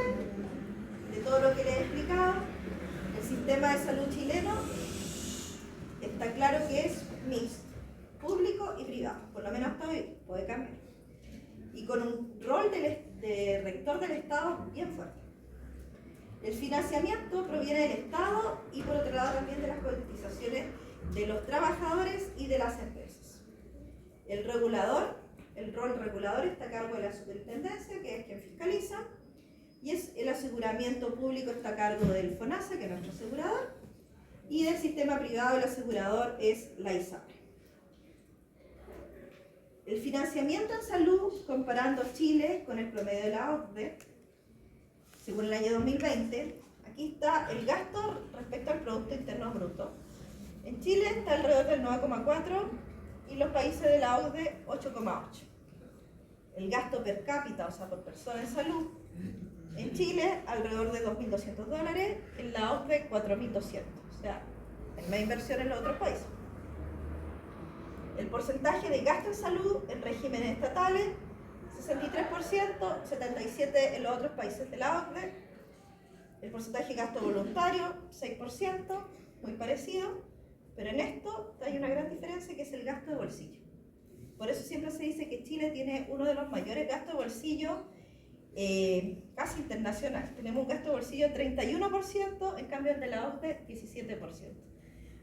[SPEAKER 2] de todo lo que les he explicado, el sistema de salud chileno está claro que es mixto, público y privado, por lo menos hasta hoy, puede cambiar, y con un rol de rector del Estado bien fuerte. El financiamiento proviene del Estado y por otro lado también de las cotizaciones de los trabajadores y de las empresas. El rol regulador está a cargo de la superintendencia, que es quien fiscaliza, y el aseguramiento público está a cargo del FONASA, que es nuestro asegurador, y del sistema privado el asegurador es la ISAPRE. El financiamiento en salud, comparando Chile con el promedio de la OCDE, según el año 2020, aquí está el gasto respecto al Producto Interno Bruto. En Chile está alrededor del 9,4 y los países de la OCDE 8,8. El gasto per cápita, o sea, por persona en salud, en Chile alrededor de $2.200, en la OCDE 4.200, o sea, hay más inversión en los otros países. El porcentaje de gasto en salud en regímenes estatales, 63%, 77% en los otros países de la OCDE. El porcentaje de gasto voluntario, 6%, muy parecido, pero en esto hay una gran diferencia que es el gasto de bolsillo. Por eso siempre se dice que Chile tiene uno de los mayores gastos de bolsillo casi internacional. Tenemos un gasto de bolsillo de 31%, en cambio el de la OCDE 17%.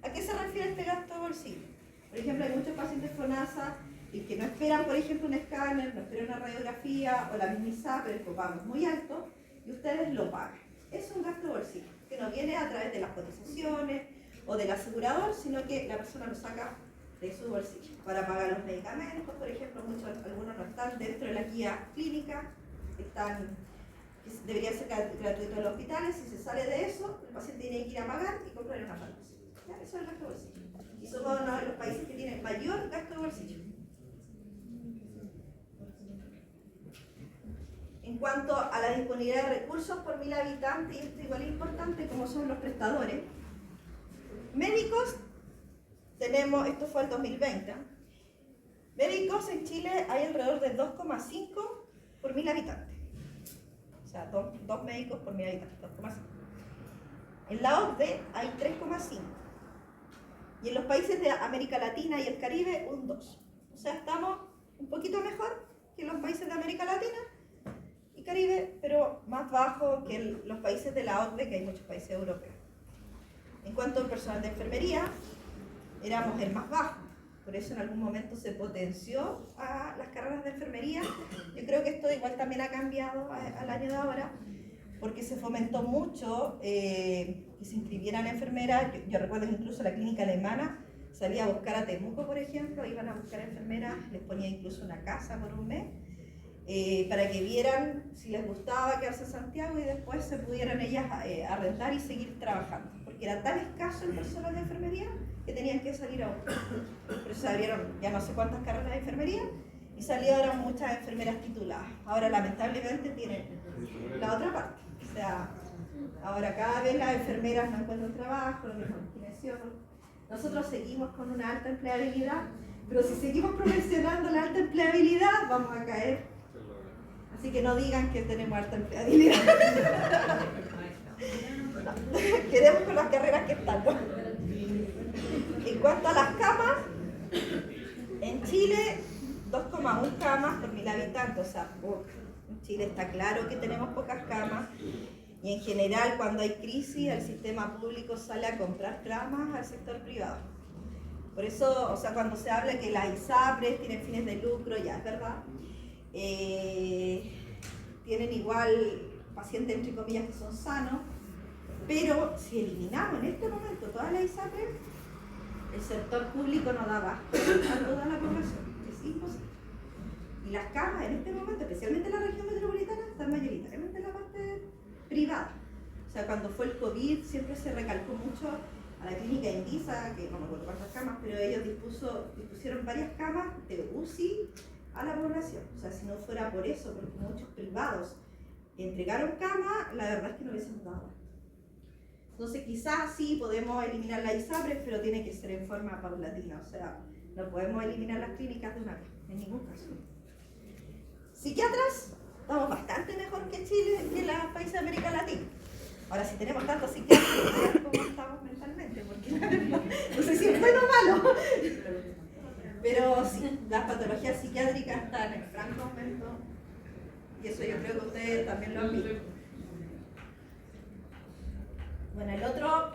[SPEAKER 2] ¿A qué se refiere este gasto de bolsillo? Por ejemplo, hay muchos pacientes FONASA que no esperan, por ejemplo, un escáner, no esperan una radiografía o la misma ISAPRE, el copago es muy alto y ustedes lo pagan. Es un gasto de bolsillo que no viene a través de las cotizaciones o del asegurador, sino que la persona lo saca de su bolsillo para pagar los medicamentos. Por ejemplo, algunos no están dentro de la guía clínica, debería ser gratuito en los hospitales. Si se sale de eso, el paciente tiene que ir a pagar y comprar en una farmacia. ¿Ya? Eso es el gasto de bolsillo. Y somos uno de los países que tiene mayor gasto de bolsillo. En cuanto a la disponibilidad de recursos por 1000 habitantes, y esto igual es importante, como son los prestadores. Médicos, tenemos, esto fue el 2020, médicos en Chile hay alrededor de 2,5 por 1000 habitantes. O sea, dos médicos por 1000 habitantes, 2,5. En la OCDE hay 3,5. Y en los países de América Latina y el Caribe, un 2. O sea, estamos un poquito mejor que los países de América Latina y Caribe, pero más bajo que los países de la OCDE, que hay muchos países europeos. En cuanto al personal de enfermería, éramos el más bajo. Por eso en algún momento se potenció a las carreras de enfermería. Yo creo que esto igual también ha cambiado al año de ahora, porque se fomentó mucho que se inscribieran enfermeras. Yo recuerdo que incluso la clínica alemana salía a buscar a Temuco, por ejemplo, iban a buscar enfermeras, les ponía incluso una casa por un mes, para que vieran si les gustaba quedarse en Santiago y después se pudieran ellas arrendar y seguir trabajando, porque era tan escaso el personal de enfermería que tenían que salir a buscar. Por eso se abrieron ya no sé cuántas carreras de enfermería y salieron muchas enfermeras tituladas. Ahora lamentablemente tienen la otra parte, o sea, ahora cada vez las enfermeras no encuentran trabajo, lo mismo los kinesiólogos. Nosotros seguimos con una alta empleabilidad, pero si seguimos promocionando la alta empleabilidad vamos a caer. Así que no digan que tenemos alta empleabilidad. Quedemos con las carreras que están, ¿no? En cuanto a las camas, en Chile 2,1 camas por 1000 habitantes, o sea, en Chile está claro que tenemos pocas camas y en general cuando hay crisis el sistema público sale a comprar camas al sector privado. Por eso, o sea, cuando se habla que las ISAPRES tienen fines de lucro, ya es verdad, tienen igual pacientes entre comillas que son sanos, pero si eliminamos en este momento todas las ISAPRES, el sector público no da abasto a toda la población, es imposible. Y las camas en este momento, especialmente en la región metropolitana, están mayoritariamente en la parte privada. O sea, cuando fue el COVID siempre se recalcó mucho a la clínica Indisa, que no me acuerdo cuántas camas, pero ellos dispusieron varias camas de UCI a la población. O sea, si no fuera por eso, porque muchos privados entregaron camas, la verdad es que no hubiésemos dado. Entonces quizás sí podemos eliminar la ISAPRES, pero tiene que ser en forma paulatina, o sea, no podemos eliminar las clínicas de una vez, en ningún caso. Psiquiatras, estamos bastante mejor que Chile y en los países de América Latina. Ahora, si tenemos tantos psiquiatras, ¿cómo estamos mentalmente? Porque no sé si es bueno o malo. Pero sí, las patologías psiquiátricas están en franco aumento y eso yo creo que ustedes también lo han visto. Bueno, el otro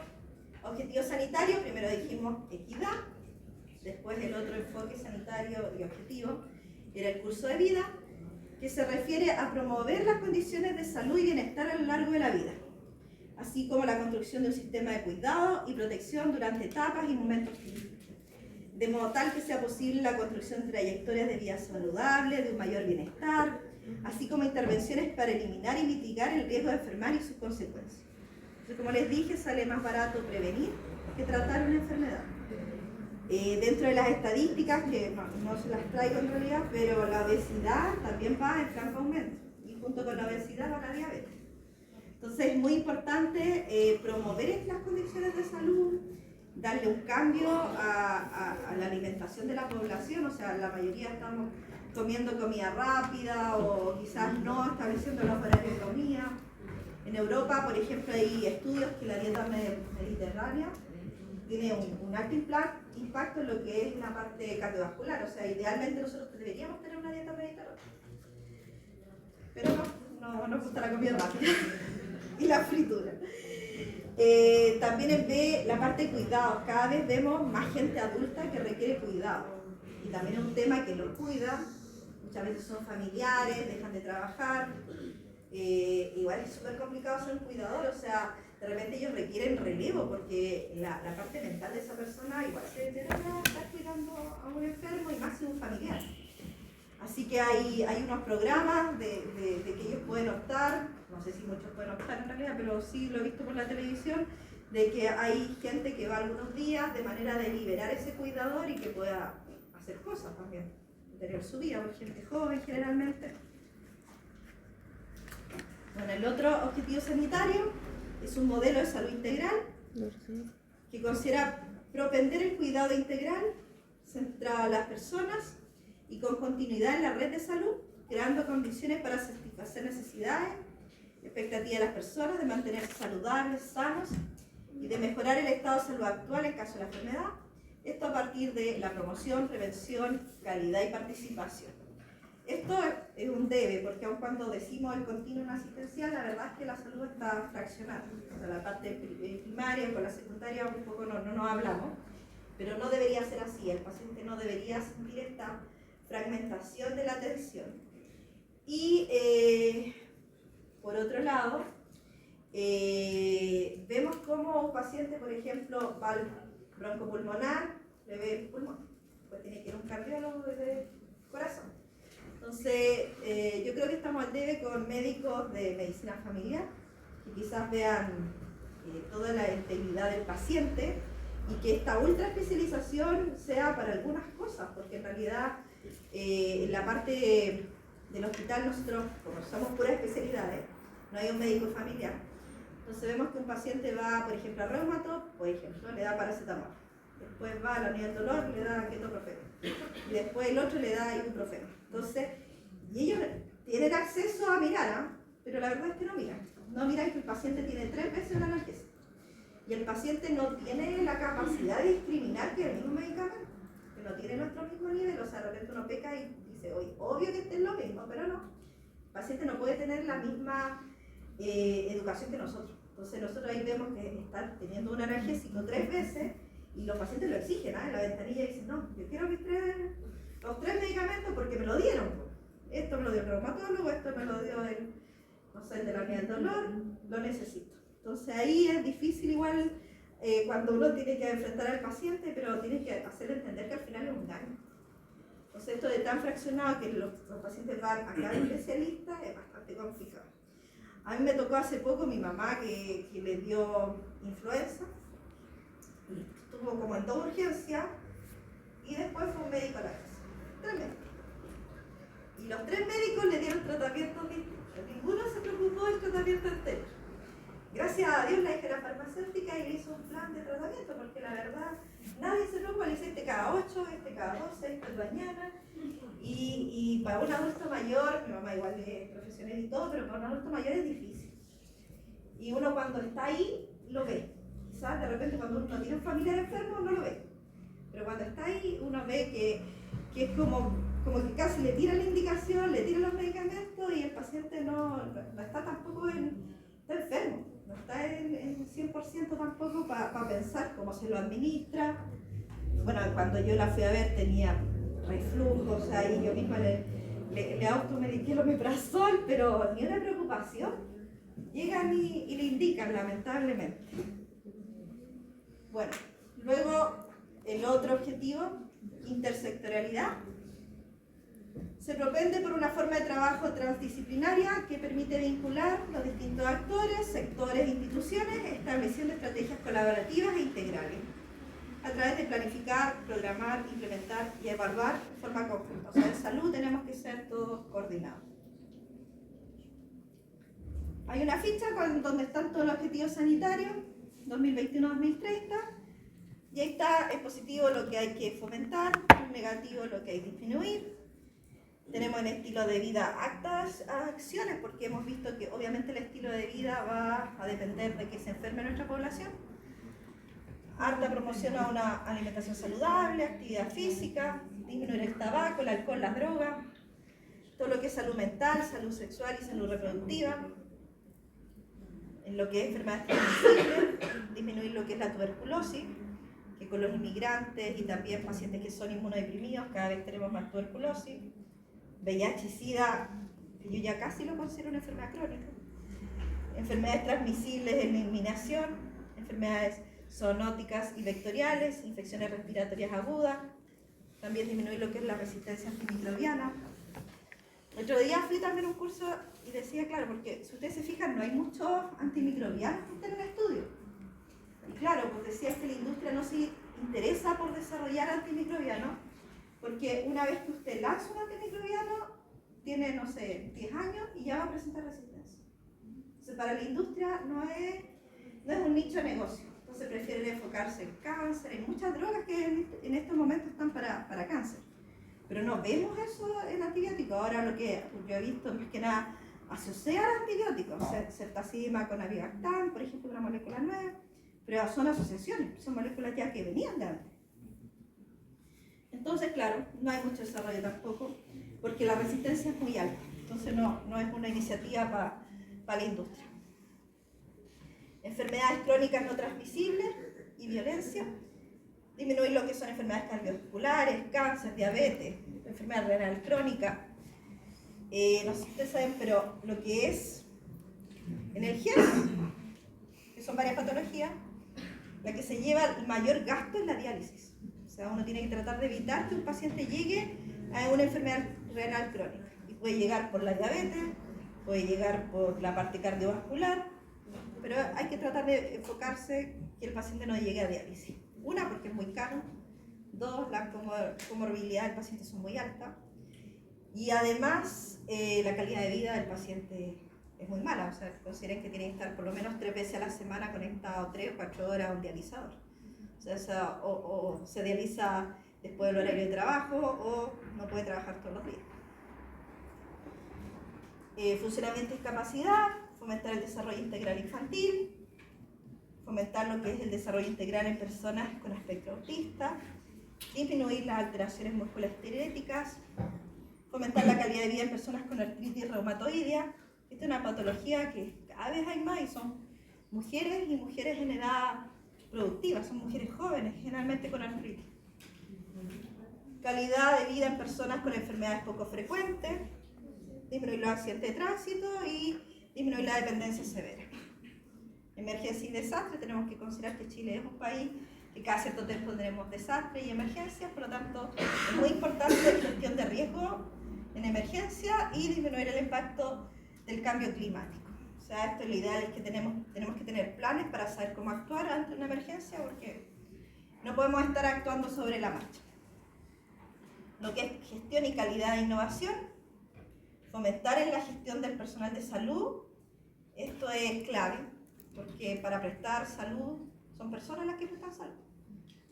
[SPEAKER 2] objetivo sanitario, primero dijimos equidad, después el otro enfoque sanitario y objetivo era el curso de vida, que se refiere a promover las condiciones de salud y bienestar a lo largo de la vida, así como la construcción de un sistema de cuidado y protección durante etapas y momentos críticos, de modo tal que sea posible la construcción de trayectorias de vida saludable, de un mayor bienestar, así como intervenciones para eliminar y mitigar el riesgo de enfermar y sus consecuencias. Entonces, como les dije, sale más barato prevenir que tratar una enfermedad. Dentro de las estadísticas, que no se las traigo en realidad, pero la obesidad también va en franco aumento, y junto con la obesidad va la diabetes. Entonces es muy importante promover las condiciones de salud, darle un cambio a la alimentación de la población, o sea, la mayoría estamos comiendo comida rápida o quizás no estableciendo los horarios de comida. En Europa, por ejemplo, hay estudios que la dieta mediterránea tiene un alto impacto en lo que es la parte cardiovascular, o sea, idealmente nosotros deberíamos tener una dieta mediterránea, pero no nos gusta la comida rápida y la fritura. También es de la parte de cuidados, cada vez vemos más gente adulta que requiere cuidado, y también es un tema que los cuida, muchas veces son familiares, dejan de trabajar, igual es súper complicado ser un cuidador, o sea, de repente ellos requieren relevo porque la parte mental de esa persona igual se deteriora estar cuidando a un enfermo y más si un familiar. Así que hay unos programas de que ellos pueden optar, no sé si muchos pueden optar en realidad, pero sí lo he visto por la televisión, de que hay gente que va algunos días de manera de liberar ese cuidador y que pueda hacer cosas también, tener su vida, por gente joven generalmente. Bueno, el otro objetivo sanitario es un modelo de salud integral que considera propender el cuidado integral centrado en las personas y con continuidad en la red de salud, creando condiciones para satisfacer necesidades, expectativas de las personas, de mantenerse saludables, sanos y de mejorar el estado de salud actual en caso de la enfermedad. Esto a partir de la promoción, prevención, calidad y participación. Esto es un debe, porque aun cuando decimos el continuum asistencial, la verdad es que la salud está fraccionada. O sea, la parte primaria con la secundaria un poco no nos hablamos, pero no debería ser así. El paciente no debería sentir esta fragmentación de la atención. Y por otro lado, vemos cómo un paciente, por ejemplo, va al broncopulmonar, le ve el pulmón, pues tiene que ir a un cardiólogo de corazón. Entonces, yo creo que estamos al debe con médicos de medicina familiar, que quizás vean toda la integridad del paciente y que esta ultra especialización sea para algunas cosas, porque en realidad en la parte del hospital nosotros, como somos puras especialidades, no hay un médico familiar, entonces vemos que un paciente va, por ejemplo, a reumato, por ejemplo, le da paracetamol, después va a la unidad del dolor, le da ketoprofeno, y después el otro le da ibuprofeno. Entonces, y ellos tienen acceso a mirar, pero la verdad es que no miran que el paciente tiene 3 veces el analgésico, y el paciente no tiene la capacidad de discriminar que el mismo medicamento, que no tiene nuestro mismo nivel, o sea, de repente uno peca y dice, oye, obvio que este es lo mismo, pero no, el paciente no puede tener la misma educación que nosotros. Entonces nosotros ahí vemos que están teniendo un analgésico 3 veces y los pacientes lo exigen, en la ventanilla dicen, no, yo quiero los 3 medicamentos porque me lo dieron. Esto me lo dio el reumatólogo, esto me lo dio el de la unidad del dolor, lo necesito. Entonces ahí es difícil igual cuando uno tiene que enfrentar al paciente, pero tiene que hacerle entender que al final es un daño. Entonces esto de tan fraccionado que los pacientes van a cada especialista es bastante complicado. A mí me tocó hace poco mi mamá que le dio influenza, y estuvo como en 2 urgencias y después fue un médico a la casa. 3 médicos. Y los 3 médicos le dieron tratamientos distintos. Ninguno se preocupó del tratamiento entero. Gracias a Dios la hija era farmacéutica y le hizo un plan de tratamiento, porque la verdad nadie se preocupa, le dice este cada 8, este cada 12, este mañana. Y para un adulto mayor, mi mamá igual es profesional y todo, pero para un adulto mayor es difícil. Y uno cuando está ahí, lo ve. Quizás de repente cuando uno tiene un familiar enfermo, no lo ve. Pero cuando está ahí, uno ve que es como que casi le tira la indicación, le tira los medicamentos y el paciente no está tampoco está enfermo. No está en 100% tampoco para pensar cómo se lo administra. Bueno, cuando yo la fui a ver tenía reflujo, o sea, y yo misma le le automediqué el omeprazol, pero ni una preocupación. Llegan y le indican, lamentablemente. Bueno, luego el otro objetivo, intersectorialidad. Se propende por una forma de trabajo transdisciplinaria que permite vincular los distintos actores, sectores e instituciones, estableciendo estrategias colaborativas e integrales, a través de planificar, programar, implementar y evaluar de forma conjunta. O sea, en salud tenemos que ser todos coordinados. Hay una ficha donde están todos los objetivos sanitarios, 2021-2030, y ahí está en positivo lo que hay que fomentar, en negativo lo que hay que disminuir. Tenemos en estilo de vida actas acciones, porque hemos visto que obviamente el estilo de vida va a depender de que se enferme nuestra población. Harta promoción a una alimentación saludable, actividad física, disminuir el tabaco, el alcohol, las drogas, todo lo que es salud mental, salud sexual y salud reproductiva. En lo que es enfermedades transmisibles, disminuir lo que es la tuberculosis, que con los inmigrantes y también pacientes que son inmunodeprimidos cada vez tenemos más tuberculosis. VIH y SIDA, que yo ya casi lo considero una enfermedad crónica. Enfermedades transmisibles, eliminación, enfermedades zoonóticas y vectoriales, infecciones respiratorias agudas, también disminuir lo que es la resistencia antimicrobiana. El otro día fui también a un curso y decía, claro, porque si ustedes se fijan, no hay muchos antimicrobianos que estén en el estudio. Y claro, pues decía que la industria no se interesa por desarrollar antimicrobianos, porque una vez que usted lanza un antimicrobiano, tiene, no sé, 10 años y ya va a presentar resistencia. Entonces, para la industria no es un nicho de negocio. Entonces, prefieren enfocarse en cáncer. Hay muchas drogas que en estos momentos están para cáncer. Pero no vemos eso en antibióticos. Ahora lo que yo he visto más que nada asociar antibióticos. Ceftazidima con avibactam, por ejemplo, una molécula nueva. Pero son asociaciones, son moléculas ya que venían de antes. Entonces, claro, no hay mucho desarrollo tampoco, porque la resistencia es muy alta. Entonces, no es una iniciativa para la industria. Enfermedades crónicas no transmisibles y violencia. Disminuir lo que son enfermedades cardiovasculares, cáncer, diabetes, enfermedad renal crónica. No sé si ustedes saben, pero lo que es energía, que son varias patologías, la que se lleva el mayor gasto es la diálisis. O sea, uno tiene que tratar de evitar que un paciente llegue a una enfermedad renal crónica. Y puede llegar por la diabetes, puede llegar por la parte cardiovascular, pero hay que tratar de enfocarse que el paciente no llegue a diálisis. Una, porque es muy caro. Dos, las comorbilidades del paciente son muy altas. Y además, la calidad de vida del paciente es muy mala. O sea, consideren que tiene que estar por lo menos 3 veces a la semana conectado 3 o 4 horas a un dializador. O sea, o se dializa después del horario de trabajo o no puede trabajar todos los días. Funcionamiento y discapacidad, fomentar el desarrollo integral infantil, fomentar lo que es el desarrollo integral en personas con espectro autista, disminuir las alteraciones musculoesqueléticas, fomentar la calidad de vida en personas con artritis reumatoidea. Esta es una patología que cada vez hay más y son mujeres y mujeres en edad productiva, son mujeres jóvenes, generalmente con artritis. Calidad de vida en personas con enfermedades poco frecuentes, disminuir los accidentes de tránsito y disminuir la dependencia severa. Emergencia y desastre, tenemos que considerar que Chile es un país que cada cierto tiempo tendremos desastres y emergencias, por lo tanto es muy importante la gestión de riesgo en emergencia y disminuir el impacto del cambio climático. O sea, esto lo ideal es que tenemos que tener planes para saber cómo actuar ante una emergencia, porque no podemos estar actuando sobre la marcha. Lo que es gestión y calidad de innovación, fomentar en la gestión del personal de salud, esto es clave, porque para prestar salud son personas las que prestan salud.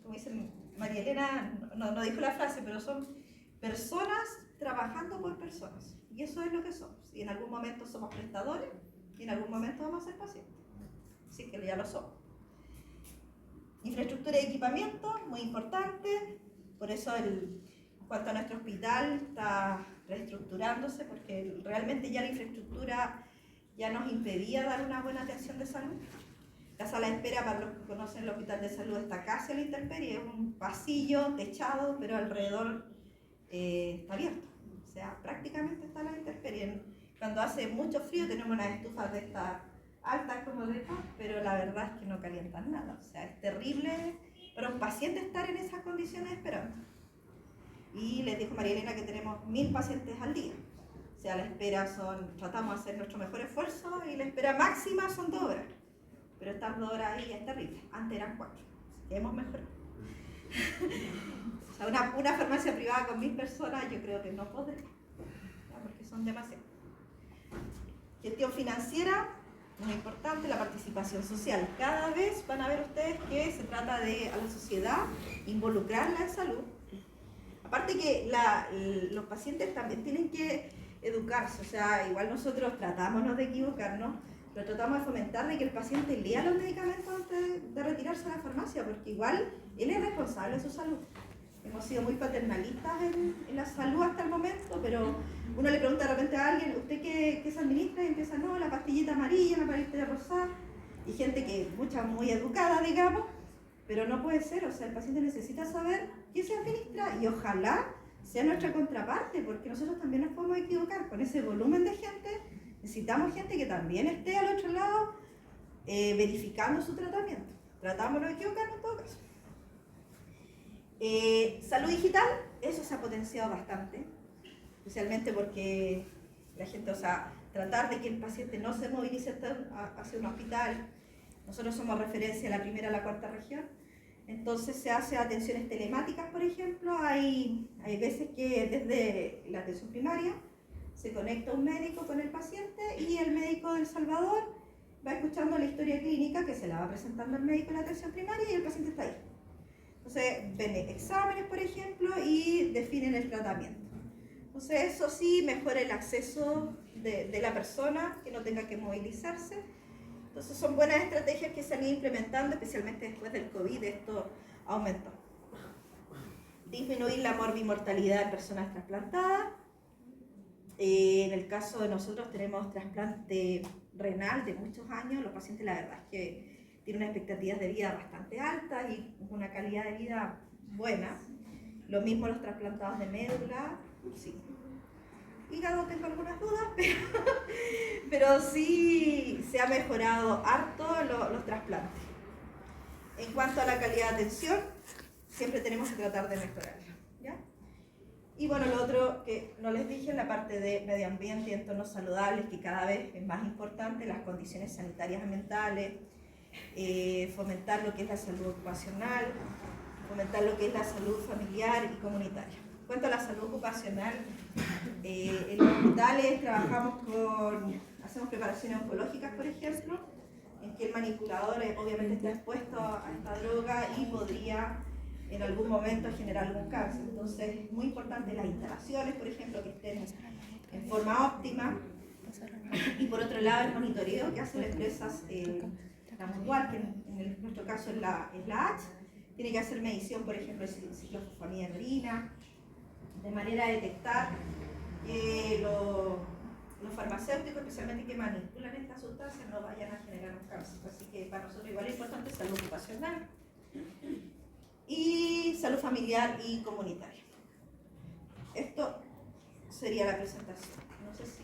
[SPEAKER 2] Como dice María Elena, no dijo la frase, pero son personas trabajando por personas. Y eso es lo que somos. Y en algún momento somos prestadores y en algún momento vamos a ser pacientes. Así que ya lo somos. Infraestructura y equipamiento, muy importante. Por eso en cuanto a nuestro hospital está reestructurándose, porque realmente ya la infraestructura ya nos impedía dar una buena atención de salud. La sala de espera, para los que conocen el hospital de salud, está casi a la intemperie, es un pasillo techado, pero alrededor está abierto. O O sea, prácticamente está a la intemperie. Cuando hace mucho frío tenemos unas estufas de estas altas como de estas, pero la verdad es que no calientan nada. O sea, es terrible para un paciente estar en esas condiciones esperando. Y les dijo María Elena que tenemos 1000 pacientes al día. O sea, la espera tratamos de hacer nuestro mejor esfuerzo y la espera máxima son 2 horas. Pero estas 2 horas ahí es terrible. Antes eran 4. Así que hemos mejorado. O sea, una farmacia privada con 1000 personas yo creo que no podría, porque son demasiadas. Gestión financiera, muy importante, la participación social. Cada vez van a ver ustedes que se trata de a la sociedad involucrarla en salud. Aparte que los pacientes también tienen que educarse, o sea, igual nosotros tratamos de equivocarnos, pero tratamos de fomentar de que el paciente lea los medicamentos antes de retirarse a la farmacia, porque igual él es responsable de su salud. Hemos sido muy paternalistas en la salud hasta el momento, pero uno le pregunta de repente a alguien, ¿usted qué se administra? Y empieza, no, la pastillita amarilla, la pastillita rosada, y gente que mucha muy educada, digamos, pero no puede ser, o sea, el paciente necesita saber qué se administra y ojalá sea nuestra contraparte, porque nosotros también nos podemos equivocar con ese volumen de gente. Necesitamos gente que también esté al otro lado verificando su tratamiento. Tratamos de equivocarnos en todo caso. Salud digital, eso se ha potenciado bastante, especialmente porque la gente, o sea, tratar de que el paciente no se movilice hacia un hospital. Nosotros somos referencia a la primera a la cuarta región, entonces se hace atenciones telemáticas, por ejemplo. Hay veces que desde la atención primaria se conecta un médico con el paciente y el médico del Salvador va escuchando la historia clínica que se la va presentando el médico en la atención primaria y el paciente está ahí. Entonces ven exámenes, por ejemplo, y definen el tratamiento. Entonces eso sí mejora el acceso de la persona, que no tenga que movilizarse. Entonces son buenas estrategias que se han ido implementando, especialmente después del COVID, esto aumentó. Disminuir la morbimortalidad en personas trasplantadas. En el caso de nosotros tenemos trasplante renal de muchos años. Los pacientes la verdad es que tienen unas expectativas de vida bastante altas y una calidad de vida buena. Lo mismo los trasplantados de médula, sí. Hígado tengo algunas dudas, pero sí se ha mejorado harto los trasplantes. En cuanto a la calidad de atención, siempre tenemos que tratar de mejorarla, ¿ya? Y bueno, lo otro que no les dije, en la parte de medio ambiente y entornos saludables, que cada vez es más importante, las condiciones sanitarias ambientales, fomentar lo que es la salud ocupacional, fomentar lo que es la salud familiar y comunitaria. En cuanto a la salud ocupacional, en los hospitales hacemos preparaciones oncológicas, por ejemplo, en que el manipulador obviamente está expuesto a esta droga y podría en algún momento generar algún cáncer. Entonces es muy importante las instalaciones, por ejemplo, que estén en forma óptima. Y por otro lado, el monitoreo que hacen empresas, la Mutual, que en nuestro caso es la H, tiene que hacer medición, por ejemplo, de ciclofosfonía en orina, de manera a detectar que los farmacéuticos, especialmente que manipulan estas sustancias, no vayan a generar un cáncer. Así que para nosotros igual es importante salud ocupacional y salud familiar y comunitaria. Esto sería la presentación. No sé si...